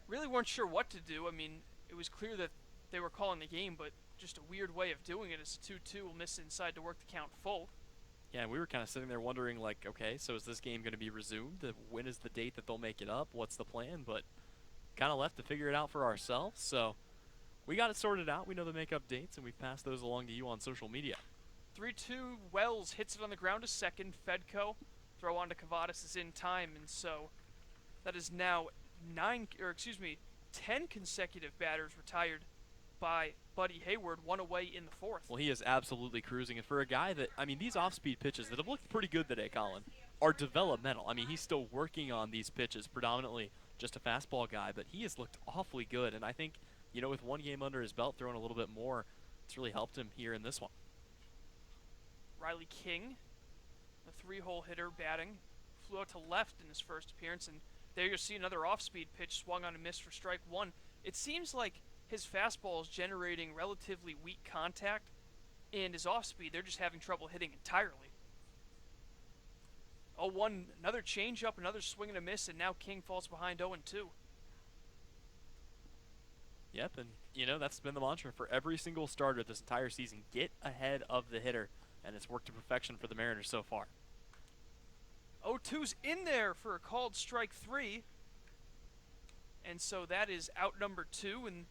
really weren't sure what to do. I mean, it was clear that they were calling the game, but just a weird way of doing it as 2-2 will miss inside to work the count full. Yeah, and we were kind of sitting there wondering, like, okay, so is this game going to be resumed? When is the date that they'll make it up? What's the plan? But kind of left to figure it out for ourselves. So we got it sorted out. We know the makeup dates, and we've passed those along to you on social media. 3-2, Wells hits it on the ground to 2nd. Fedko, throw on to Cavadas is in time, and so that is now 10 consecutive batters retired by Buddy Hayward, 1 away in the 4th. Well, he is absolutely cruising, and for a guy that, I mean, these off-speed pitches that have looked pretty good today, Colin, are developmental. I mean, he's still working on these pitches, predominantly just a fastball guy, but he has looked awfully good, and I think, you know, with 1 game under his belt, throwing a little bit more, it's really helped him here in this one. Riley King, the 3-hole hitter, batting, flew out to left in his first appearance, and there you'll see another off-speed pitch swung on and missed for strike 1. It seems like his fastball is generating relatively weak contact, and his off-speed, they're just having trouble hitting entirely. 0-1, another changeup, another swing and a miss, and now King falls behind 0-2. Yep, and, you know, that's been the mantra for every single starter this entire season. Get ahead of the hitter, and it's worked to perfection for the Mariners so far. 0-2's in there for a called strike 3. And so that is out number 2, and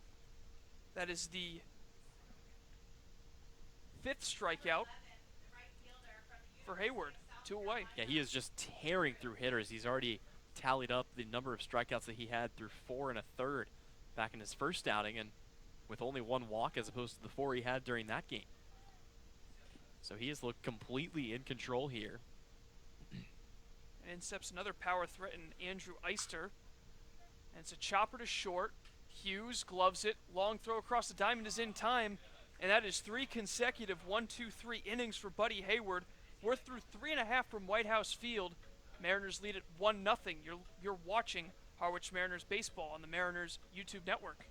that is the 5th strikeout for Hayward. 2 away. Yeah, he is just tearing through hitters. He's already tallied up the number of strikeouts that he had through 4 1/3 back in his first outing, and with only 1 walk as opposed to the 4 he had during that game. So he has looked completely in control here. And in steps another power threat in Andrew Eister. And it's a chopper to short. Hughes gloves it. Long throw across the diamond is in time. And that is 3 consecutive 1-2-3 innings for Buddy Hayward. We're through 3.5 from White House Field. Mariners lead at 1-0. You're watching Harwich Mariners baseball on the Mariners YouTube network.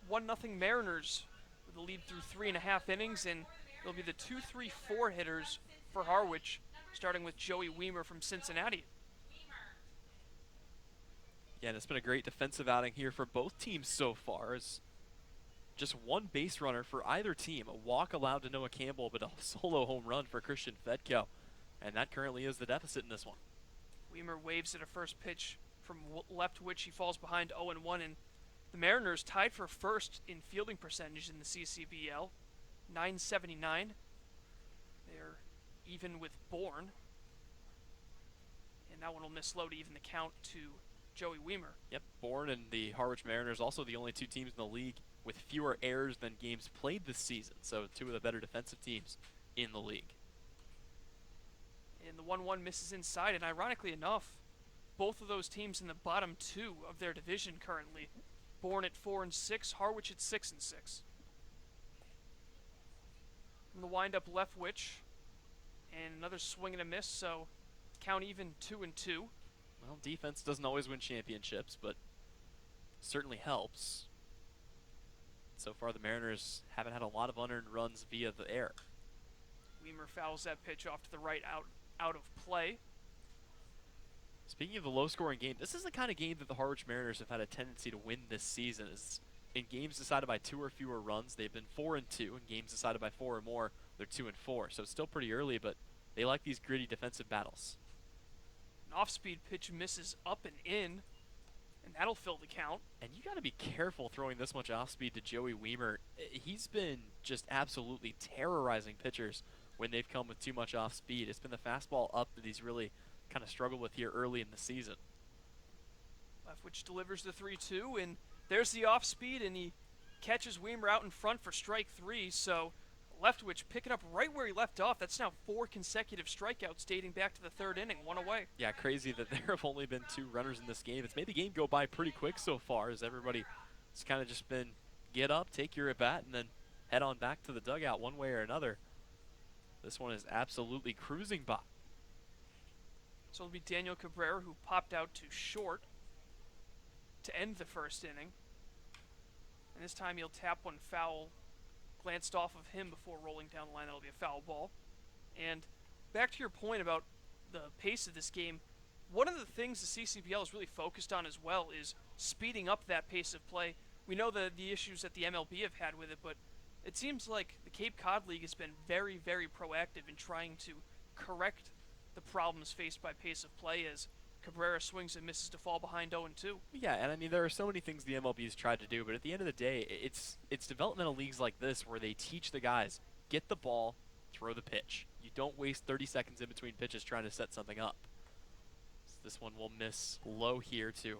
One nothing Mariners with the lead through 3.5 innings, and it'll be the 2-3-4 hitters for Harwich, starting with Joey Weimer from Cincinnati. Yeah, and it's been a great defensive outing here for both teams so far. It's just one base runner for either team. A walk allowed to Noah Campbell, but a solo home run for Christian Fedko. And that currently is the deficit in this one. Weimer waves at a first pitch from left, which he falls behind 0-1, and the Mariners tied for first in fielding percentage in the CCBL, 979. They're even with Bourne, and that one will miss low to even the count to Joey Weimer. Yep, Bourne and the Harwich Mariners, also the only two teams in the league with fewer errors than games played this season. So two of the better defensive teams in the league. And the 1-1 misses inside, and ironically enough, both of those teams in the bottom 2 of their division currently. Bourne at 4-6, Harwich at 6-6. From the windup Leftwich, and another swing and a miss, so count even 2-2. Well, defense doesn't always win championships, but certainly helps. So far, the Mariners haven't had a lot of unearned runs via the air. Weimer fouls that pitch off to the right, out of play. Speaking of the low-scoring game, this is the kind of game that the Harwich Mariners have had a tendency to win this season. Is in games decided by 2 or fewer runs, they've been 4-2. In games decided by 4 or more, they're 2-4. So it's still pretty early, but they like these gritty defensive battles. An off-speed pitch misses up and in, and that'll fill the count. And you got to be careful throwing this much off-speed to Joey Weimer. He's been just absolutely terrorizing pitchers when they've come with too much off-speed. It's been the fastball up that he's really kind of struggled with here early in the season. Leftwich delivers the 3-2, and there's the off-speed, and he catches Weimer out in front for strike 3, so Leftwich picking up right where he left off. That's now 4 consecutive strikeouts dating back to the 3rd inning, 1 away. Yeah, crazy that there have only been 2 runners in this game. It's made the game go by pretty quick so far, as everybody has kind of just been get up, take your at-bat, and then head on back to the dugout one way or another. This one is absolutely cruising by. So it'll be Daniel Cabrera who popped out to short to end the 1st inning. And this time he'll tap one foul, glanced off of him before rolling down the line. That'll be a foul ball. And back to your point about the pace of this game, one of the things the CCBL is really focused on as well is speeding up that pace of play. We know the issues that the MLB have had with it, but it seems like the Cape Cod League has been very, very proactive in trying to correct the problems faced by pace of play as Cabrera swings and misses to fall behind 0-2. Yeah, and I mean, there are so many things the MLB's tried to do, but at the end of the day, it's developmental leagues like this where they teach the guys, get the ball, throw the pitch. You don't waste 30 seconds in between pitches trying to set something up. So this one will miss low here to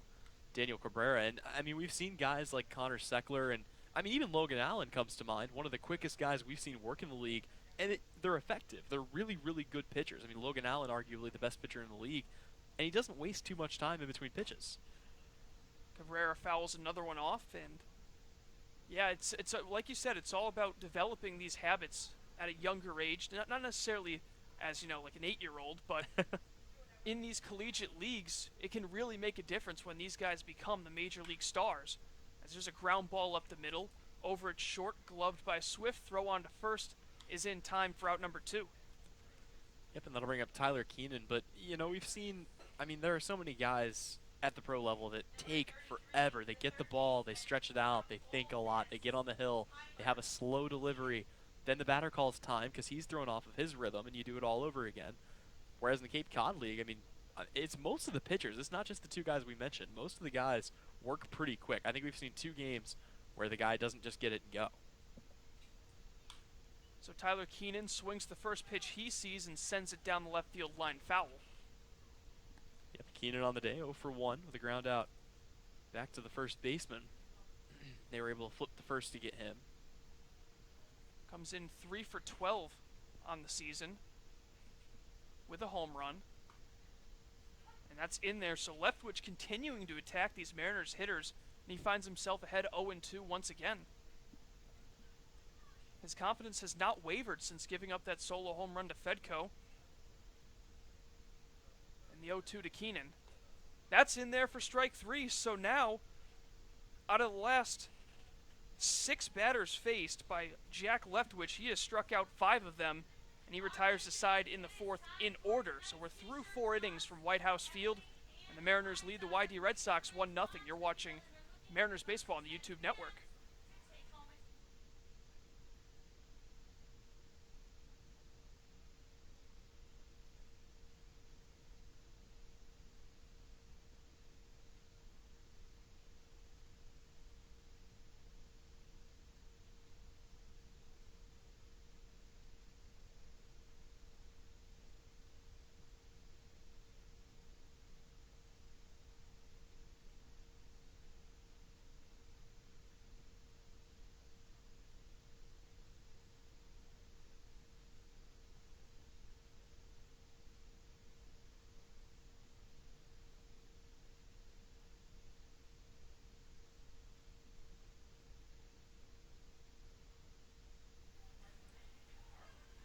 Daniel Cabrera. And, I mean, we've seen guys like Connor Seckler, and, I mean, even Logan Allen comes to mind, one of the quickest guys we've seen work in the league, and they're effective. They're really, really good pitchers. I mean, Logan Allen, arguably the best pitcher in the league, and he doesn't waste too much time in between pitches. Cabrera fouls another one off, and yeah, it's like you said, it's all about developing these habits at a younger age. Not necessarily as like an 8-year-old, but in these collegiate leagues, it can really make a difference when these guys become the major league stars. As there's a ground ball up the middle, over it's short, gloved by Swift, throw on to first is in time for out number 2. Yep, and that'll bring up Tyler Keenan. But, we've seen, there are so many guys at the pro level that take forever. They get the ball, they stretch it out, they think a lot, they get on the hill, they have a slow delivery. Then the batter calls time because he's thrown off of his rhythm, and you do it all over again. Whereas in the Cape Cod League, it's most of the pitchers. It's not just the 2 guys we mentioned. Most of the guys work pretty quick. I think we've seen 2 games where the guy doesn't just get it and go. So Tyler Keenan swings the first pitch he sees and sends it down the left field line foul. Yep, Keenan on the day, 0 for 1 with a ground out back to the first baseman. They were able to flip the first to get him. Comes in 3 for 12 on the season with a home run. And that's in there, so Leftwich continuing to attack these Mariners hitters, and he finds himself ahead 0-2 once again. His confidence has not wavered since giving up that solo home run to Fedko. And the 0-2 to Keenan. That's in there for strike 3, so now, out of the last 6 batters faced by Jack Leftwich, he has struck out 5 of them, and he retires the side in the 4th in order. So we're through 4 innings from White House Field, and the Mariners lead the YD Red Sox 1-0. You're watching Mariners baseball on the YouTube network.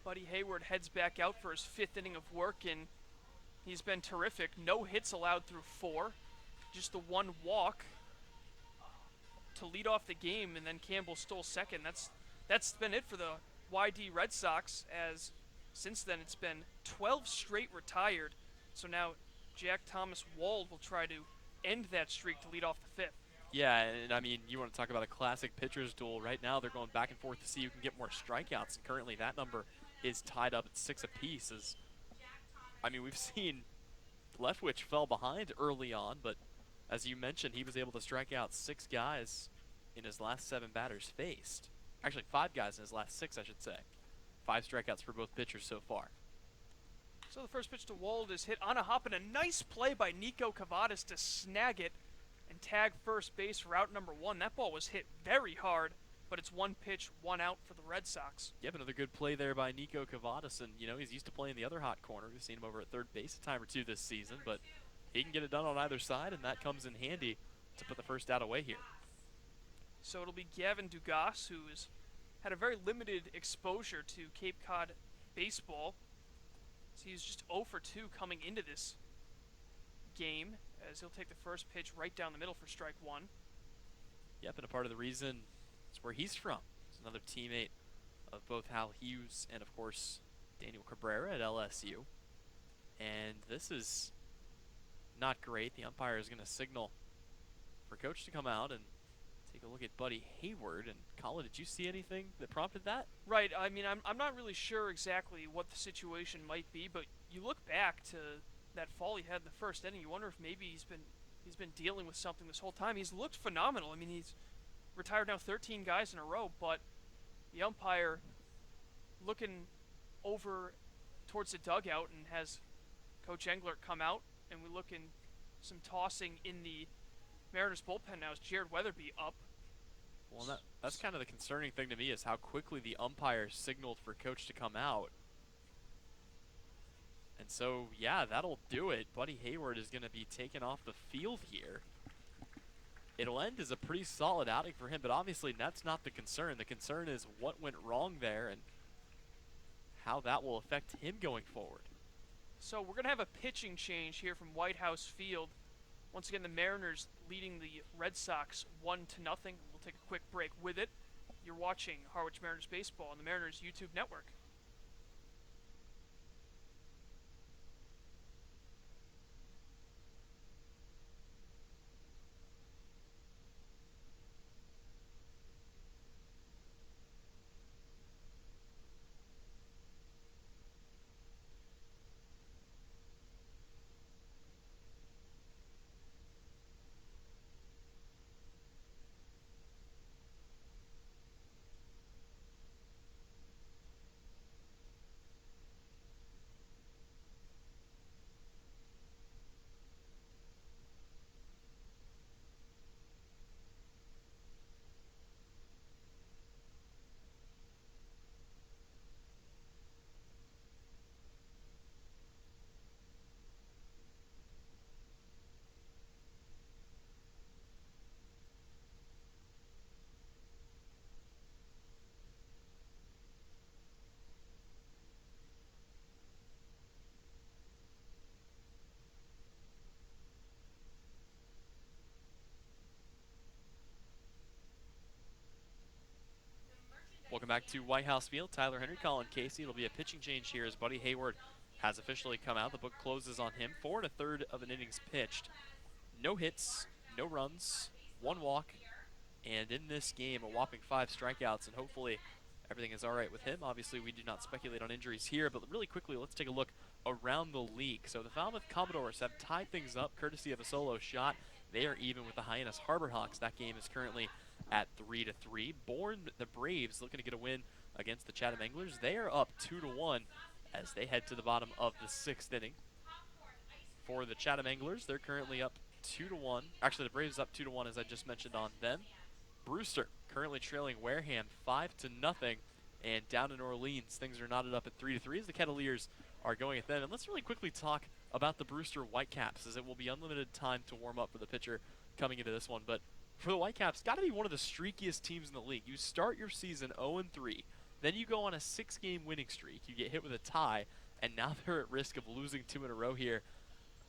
Buddy Hayward heads back out for his 5th inning of work, and he's been terrific. No hits allowed through 4. Just the 1 walk to lead off the game, and then Campbell stole second. That's been it for the YD Red Sox, as since then it's been 12 straight retired. So now Jack Thomas Wald will try to end that streak to lead off the 5th. Yeah, and you want to talk about a classic pitcher's duel. Right now they're going back and forth to see who can get more strikeouts, and currently that number is tied up at 6 apiece. We've seen Leftwich fell behind early on, but as you mentioned, he was able to strike out 6 guys in his last 7 batters faced. Actually, 5 guys in his last 6, I should say. 5 strikeouts for both pitchers so far. So the first pitch to Wald is hit on a hop, and a nice play by Nico Cavadas to snag it and tag first base for out number 1. That ball was hit very hard, but it's 1 pitch, 1 out for the Red Sox. Yep, another good play there by Nico Cavadas, and he's used to playing the other hot corner. We've seen him over at third base a time or 2 this season, but he can get it done on either side, and that comes in handy to put the first out away here. So it'll be Gavin Dugas, who has had a very limited exposure to Cape Cod baseball. So he's just 0 for 2 coming into this game, as he'll take the first pitch right down the middle for strike 1. Yep, and a part of the reason is where he's from. He's another teammate of both Hal Hughes and, of course, Daniel Cabrera at LSU. And this is not great. The umpire is going to signal for Coach to come out and take a look at Buddy Hayward. And Colin, did you see anything that prompted that? Right. I'm not really sure exactly what the situation might be, but you look back to that fall he had in the first inning, you wonder if maybe he's been dealing with something this whole time. He's looked phenomenal. He's retired now 13 guys in a row, but the umpire looking over towards the dugout and has Coach Englert come out, and we look in some tossing in the Mariners bullpen now. Is Jared Weatherby up? Well, that's kind of the concerning thing to me, is how quickly the umpire signaled for Coach to come out. And so, yeah, that'll do it. Buddy Hayward is going to be taken off the field here. it'll end as a pretty solid outing for him, but obviously that's not the concern. The concern is what went wrong there and how that will affect him going forward. So we're going to have a pitching change here from White House Field. Once again, the Mariners leading the Red Sox 1-0. We'll take a quick break with it. You're watching Harwich Mariners Baseball on the Mariners YouTube network. Welcome back to White House Field. Tyler Henry, Colin Casey. It'll be a pitching change here as Buddy Hayward has officially come out. The book closes on him. 4 1/3 of an innings pitched. No hits, no runs, 1 walk, and in this game, a whopping 5 strikeouts, and hopefully everything is all right with him. Obviously, we do not speculate on injuries here, but really quickly, let's take a look around the league. So the Falmouth Commodores have tied things up courtesy of a solo shot. They are even with the Hyannis Harbor Hawks. That game is currently at 3-3. Bourne, the Braves, looking to get a win against the Chatham Anglers. They are up 2-1 as they head to the bottom of the 6th inning. For the Chatham Anglers, they're currently up 2-1. Actually, the Braves up 2-1, as I just mentioned on them. Brewster currently trailing Wareham 5-0, and down in Orleans, things are knotted up at 3-3 as the Kettleers are going at them. And let's really quickly talk about the Brewster Whitecaps, as it will be unlimited time to warm up for the pitcher coming into this one. But for the Whitecaps, got to be one of the streakiest teams in the league. You start your season 0-3, then you go on a 6-game winning streak. You get hit with a tie, and now they're at risk of losing 2 in a row here.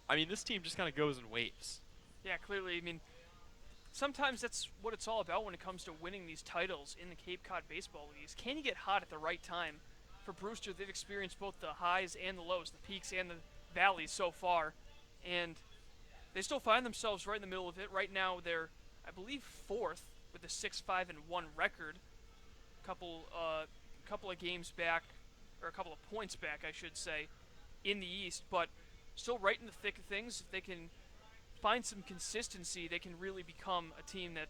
I mean, this team just kind of goes in waves. Yeah, clearly, I mean, sometimes that's what it's all about when it comes to winning these titles in the Cape Cod Baseball Leagues. Can you get hot at the right time? For Brewster, they've experienced both the highs and the lows, the peaks and the valleys so far, and they still find themselves right in the middle of it. Right now, they're, I believe, 4th with a 6-5-1 record. Couple of games back, or a couple of points back, I should say, in the East, but still right in the thick of things. If they can find some consistency, they can really become a team that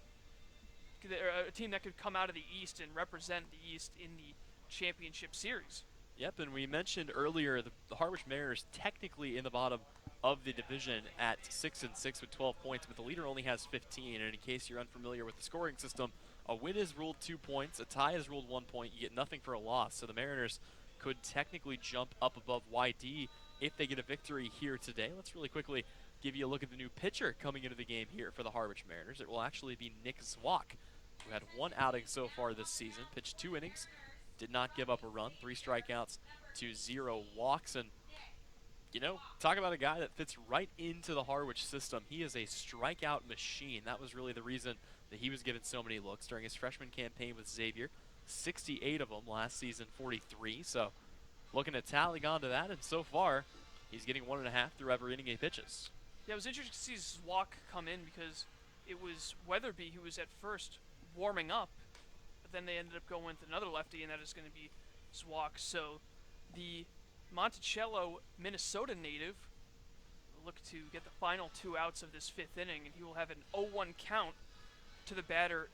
could come out of the East and represent the East in the championship series. Yep, and we mentioned earlier the Harwich Mariners technically in the bottom of the division at 6-6 with 12 points, but the leader only has 15. And in case you're unfamiliar with the scoring system, a win is ruled 2 points, a tie is ruled 1 point. You get nothing for a loss. So the Mariners could technically jump up above YD if they get a victory here today. Let's really quickly give you a look at the new pitcher coming into the game here for the Harwich Mariners. It will actually be Nick Zwak, who had 1 outing so far this season, pitched 2 innings, did not give up a run, 3 strikeouts to 0 walks. And, you know, talk about a guy that fits right into the Harwich system. He is a strikeout machine. That was really the reason that he was given so many looks during his freshman campaign with Xavier. 68 of them, last season 43. So looking to tally on to that, and so far he's getting 1.5 through every inning he pitches. Yeah, it was interesting to see Zwak come in because it was Weatherby who was at first warming up, but then they ended up going with another lefty, and that is going to be Zwak. So the Monticello, Minnesota native will look to get the final 2 outs of this 5th inning, and he will have an 0-1 count to the batter,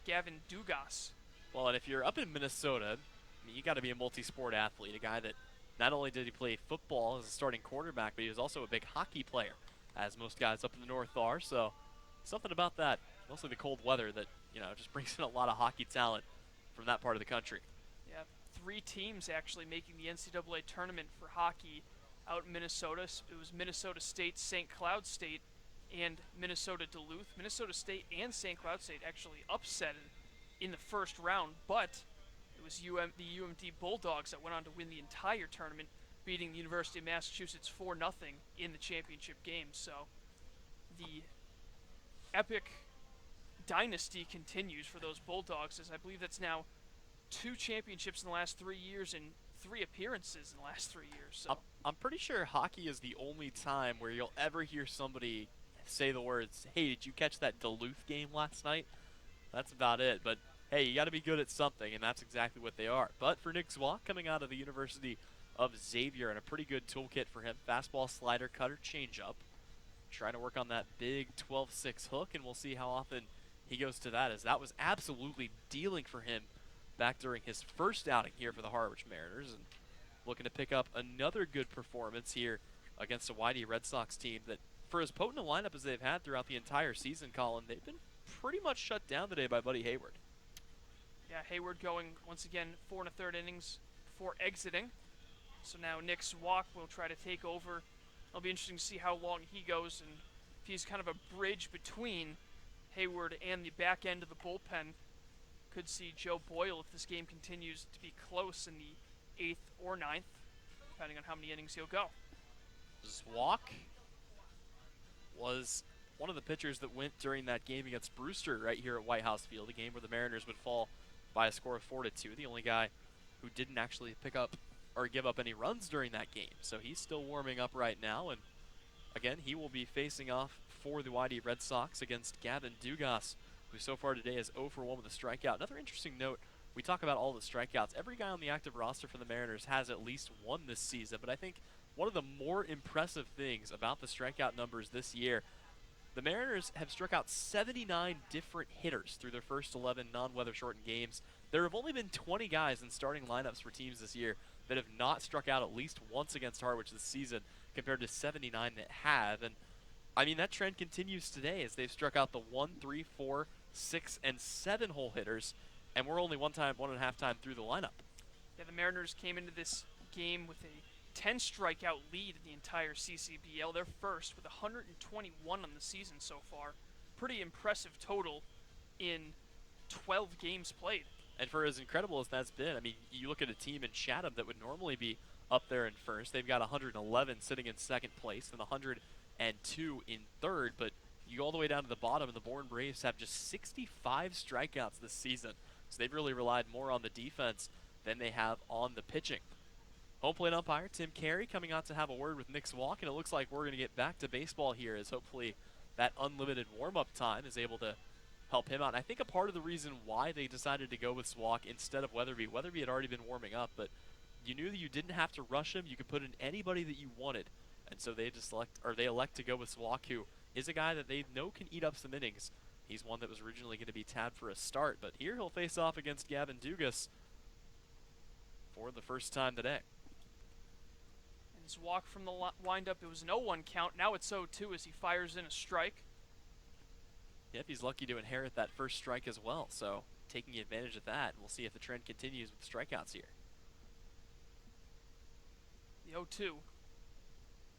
Gavin Dugas. Well, and if you're up in Minnesota, I mean, you got to be a multi-sport athlete, a guy that not only did he play football as a starting quarterback, but he was also a big hockey player, as most guys up in the north are. So something about that, mostly the cold weather, that, you know, just brings in a lot of hockey talent from that part of the country. Yeah, 3 teams actually making the NCAA tournament for hockey out in Minnesota. It was Minnesota State, St. Cloud State, and Minnesota Duluth. Minnesota State and St. Cloud State actually upset in the first round, but it was the UMD Bulldogs that went on to win the entire tournament, beating the University of Massachusetts 4-0 in the championship game. So the epic dynasty continues for those Bulldogs, as I believe that's now 2 championships in the last 3 years and 3 appearances in the last 3 years. So I'm pretty sure hockey is the only time where you'll ever hear somebody say the words, "Hey, did you catch that Duluth game last night?" That's about it. But hey, you got to be good at something, and that's exactly what they are. But for Nick Zwok, coming out of the University of Xavier, and a pretty good toolkit for him: fastball, slider, cutter, changeup. Trying to work on that big 12-6 hook, and we'll see how often he goes to that, as that was absolutely dealing for him back during his first outing here for the Harwich Mariners, and looking to pick up another good performance here against a Whitey Red Sox team that, for as potent a lineup as they've had throughout the entire season, Colin, they've been pretty much shut down today by Buddy Hayward. yeah, Hayward going once again 4 1/3 innings before exiting. So now Nick Zwok will try to take over. It'll be interesting to see how long he goes and if he's kind of a bridge between Hayward and the back end of the bullpen. Could see Joe Boyle if this game continues to be close in the 8th or 9th, depending on how many innings he'll go. Zwok was one of the pitchers that went during that game against Brewster right here at White House Field, a game where the Mariners would fall by a score of 4-2. The only guy who didn't actually pick up or give up any runs during that game. So he's still warming up right now, and again, he will be facing off for the YD Red Sox against Gavin Dugas, who so far today is 0 for 1 with a strikeout. Another interesting note, we talk about all the strikeouts. Every guy on the active roster for the Mariners has at least one this season, but I think one of the more impressive things about the strikeout numbers this year, the Mariners have struck out 79 different hitters through their first 11 non-weather shortened games. There have only been 20 guys in starting lineups for teams this year that have not struck out at least once against Harwich this season, compared to 79 that have. And I mean, that trend continues today as they've struck out the 1, 3, 4, 6, and 7 hole hitters, and we're only one and a half time through the lineup. Yeah, the Mariners came into this game with a 10 strikeout lead in the entire CCBL. They're first with 121 on the season so far. Pretty impressive total in 12 games played. And for as incredible as that's been, I mean, you look at a team in Chatham that would normally be up there in first. They've got 111 sitting in second place and 102 in third, but you go all the way down to the bottom, and the Bourne Braves have just 65 strikeouts this season. So they've really relied more on the defense than they have on the pitching. Home plate umpire Tim Carey coming out to have a word with Nick Zwok, and it looks like we're going to get back to baseball here, as hopefully that unlimited warm-up time is able to help him out. And I think a part of the reason why they decided to go with Zwok instead of Weatherby had already been warming up, but you knew that you didn't have to rush him. You could put in anybody that you wanted, and so they elect to go with Zwok, who is a guy that they know can eat up some innings. He's one that was originally going to be tabbed for a start, but here he'll face off against Gavin Dugas for the first time today. And his walk from the windup, it was an 0-1 count. Now it's 0-2 as he fires in a strike. Yep, he's lucky to inherit that first strike as well, so taking advantage of that. We'll see if the trend continues with strikeouts here. The 0-2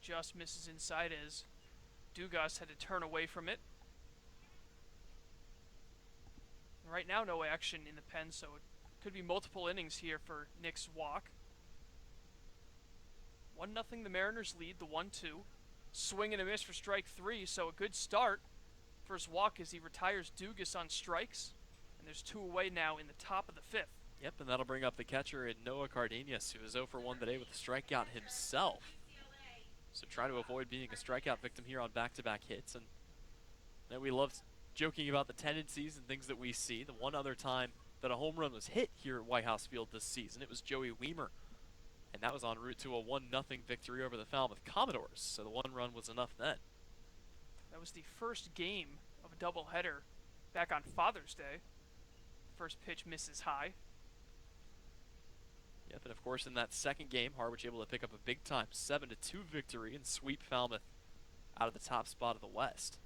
just misses inside as Dugas had to turn away from it. And right now, no action in the pen, so it could be multiple innings here for Nick Zwok. 1-0 the Mariners lead, the 1-2. Swing and a miss for strike 3, so a good start for Zwok as he retires Dugas on strikes. And there's 2 away now in the top of the 5th. Yep, and that'll bring up the catcher in Noah Cardenas, who is 0 for 1 today with a strikeout himself. So try to avoid being a strikeout victim here on back-to-back hits. And then we love joking about the tendencies and things that we see. The one other time that a home run was hit here at White House Field this season, it was Joey Weimer. And that was en route to a 1-0 victory over the Falmouth Commodores. So the 1 run was enough then. That was the first game of a doubleheader back on Father's Day. First pitch misses high. Yep, and of course in that second game, Harwich able to pick up a big-time 7-2 victory and sweep Falmouth out of the top spot of the West.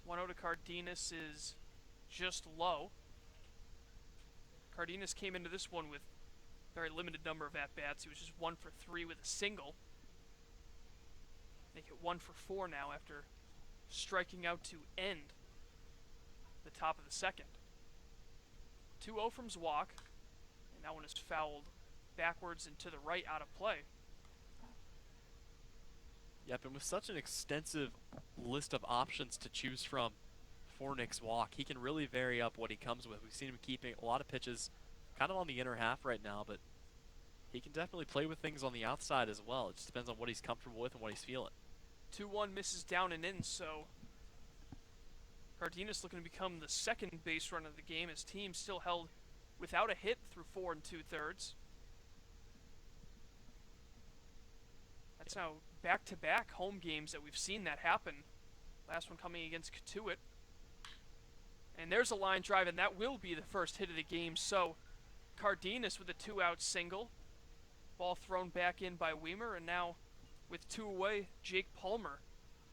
1-0 to Cardenas is just low. Cardenas came into this one with a very limited number of at-bats. He was just 1 for 3 with a single. Make it 1 for 4 now after striking out to end the top of the second. 2-0 from Zwok, and that one is fouled backwards and to the right out of play. Yep, and with such an extensive list of options to choose from for Nick's walk, he can really vary up what he comes with. We've seen him keeping a lot of pitches kind of on the inner half right now, but he can definitely play with things on the outside as well. It just depends on what he's comfortable with and what he's feeling. 2-1 misses down and in, so Cardenas looking to become the second base runner of the game. His team still held without a hit through 4 2/3. That's now back-to-back home games that we've seen that happen. Last one coming against Katuitt. And there's a line drive, and that will be the first hit of the game. So Cardenas with a 2-out single. Ball thrown back in by Weimer, and now with 2 away, Jake Palmer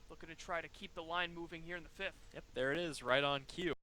looking to try to keep the line moving here in the 5th. Yep, there it is, right on cue.